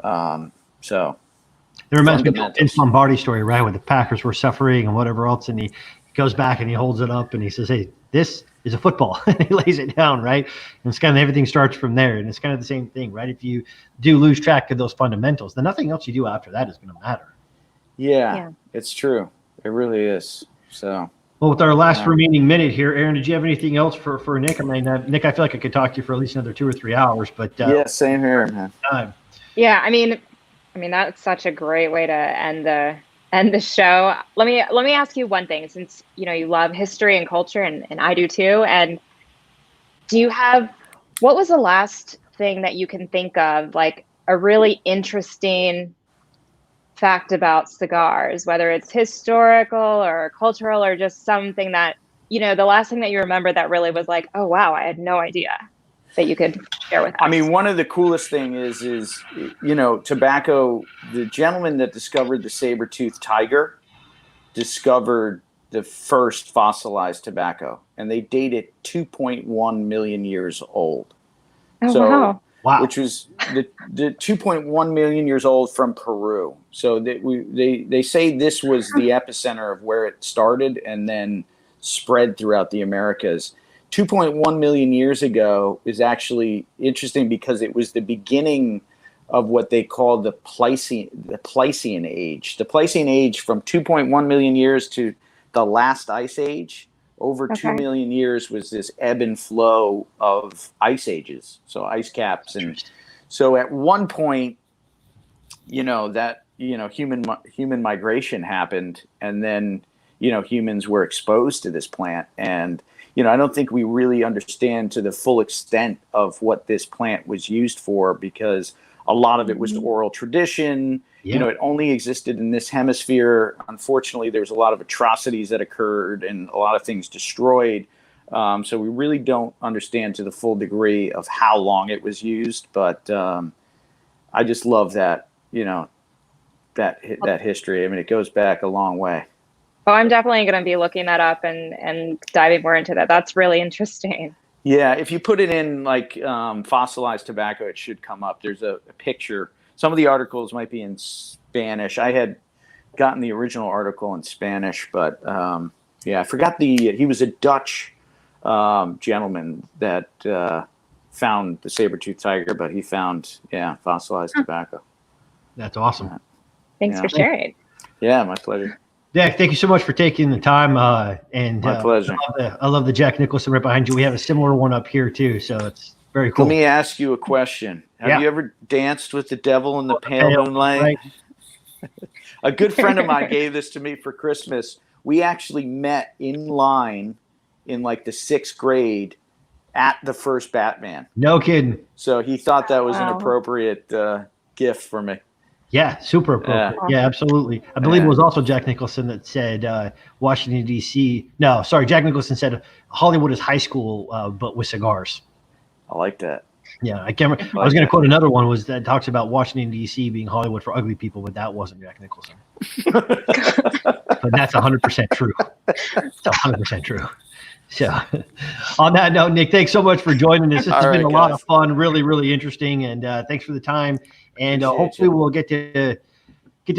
[SPEAKER 3] So
[SPEAKER 1] it reminds me of the Vince Lombardi story, right? When the Packers were suffering and whatever else. And he goes back and he holds it up and he says, hey, this is a football. And he lays it down, right? And it's kind of, everything starts from there. And it's kind of the same thing, right? If you do lose track of those fundamentals, then nothing else you do after that is going to matter.
[SPEAKER 3] Yeah, it's true. It really is. So,
[SPEAKER 1] well, with our last remaining minute here, Aaron, did you have anything else for Nick? I mean, Nick, I feel like I could talk to you for at least another 2 or 3 hours, but
[SPEAKER 3] yeah, same here, man.
[SPEAKER 2] Yeah, I mean, that's such a great way to end the show. Let me ask you one thing, since you love history and culture, and I do too. And what was the last thing that you can think of, like a really interesting fact about cigars, whether it's historical or cultural or just something that, the last thing that you remember that really was like, oh, wow, I had no idea, that you could share with us?
[SPEAKER 3] I mean, one of the coolest things is tobacco. The gentleman that discovered the saber-toothed tiger discovered the first fossilized tobacco, and they date it 2.1 million years old.
[SPEAKER 2] Oh,
[SPEAKER 1] wow.
[SPEAKER 3] Which was the 2.1 million years old from Peru. So they say this was the epicenter of where it started and then spread throughout the Americas. 2.1 million years ago is actually interesting because it was the beginning of what they call the Pleistocene age. The Pleistocene age, from 2.1 million years to the last ice age, over 2 million years, was this ebb and flow of ice ages, so ice caps. And so at one point, human migration happened, and then, humans were exposed to this plant. And, I don't think we really understand to the full extent of what this plant was used for, because a lot of it was oral tradition. You know, it only existed in this hemisphere. Unfortunately, there's a lot of atrocities that occurred and a lot of things destroyed. So we really don't understand to the full degree of how long it was used. But I just love that, you know, that history. I mean, it goes back a long way.
[SPEAKER 2] Oh, I'm definitely going to be looking that up and diving more into that. That's really interesting.
[SPEAKER 3] Yeah, if you put it in like fossilized tobacco, it should come up. There's a picture. Some of the articles might be in Spanish. I had gotten the original article in Spanish, but yeah, I forgot he was a Dutch gentleman that found the saber-toothed tiger, but he found, fossilized tobacco.
[SPEAKER 1] That's awesome.
[SPEAKER 2] Thanks for sharing.
[SPEAKER 3] Yeah, my pleasure.
[SPEAKER 1] Jack, thank you so much for taking the time. And
[SPEAKER 3] my pleasure.
[SPEAKER 1] I love the Jack Nicholson right behind you. We have a similar one up here too, so it's very cool.
[SPEAKER 3] Let me ask you a question. Have you ever danced with the devil in the pale moonlight? Right. A good friend of mine gave this to me for Christmas. We actually met in line in like the 6th grade at the first Batman.
[SPEAKER 1] No kidding.
[SPEAKER 3] So he thought that was an appropriate gift for me.
[SPEAKER 1] Yeah, super appropriate. Yeah, absolutely. I believe it was also Jack Nicholson that said Washington, D.C. No, sorry. Jack Nicholson said Hollywood is high school, but with cigars.
[SPEAKER 3] I like that.
[SPEAKER 1] Yeah, I can't remember. I was going to quote another one that talks about Washington, D.C. being Hollywood for ugly people, but that wasn't Jack Nicholson. But that's 100% true. It's 100% true. So on that note, Nick, thanks so much for joining us. This has been a lot of fun, really, really interesting. And thanks for the time. And hopefully we'll get to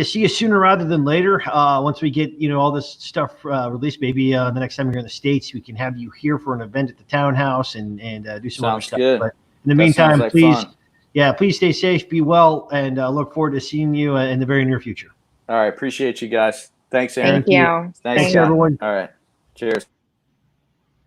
[SPEAKER 1] see you sooner rather than later. Once we get, all this stuff released, maybe the next time you're in the States, we can have you here for an event at the townhouse and do some other stuff.
[SPEAKER 3] Good.
[SPEAKER 1] But in the meantime, please stay safe, be well, and look forward to seeing you in the very near future.
[SPEAKER 3] All right. Appreciate you guys. Thanks, Aaron.
[SPEAKER 2] Thank you.
[SPEAKER 3] Thanks
[SPEAKER 1] everyone.
[SPEAKER 3] All right. Cheers.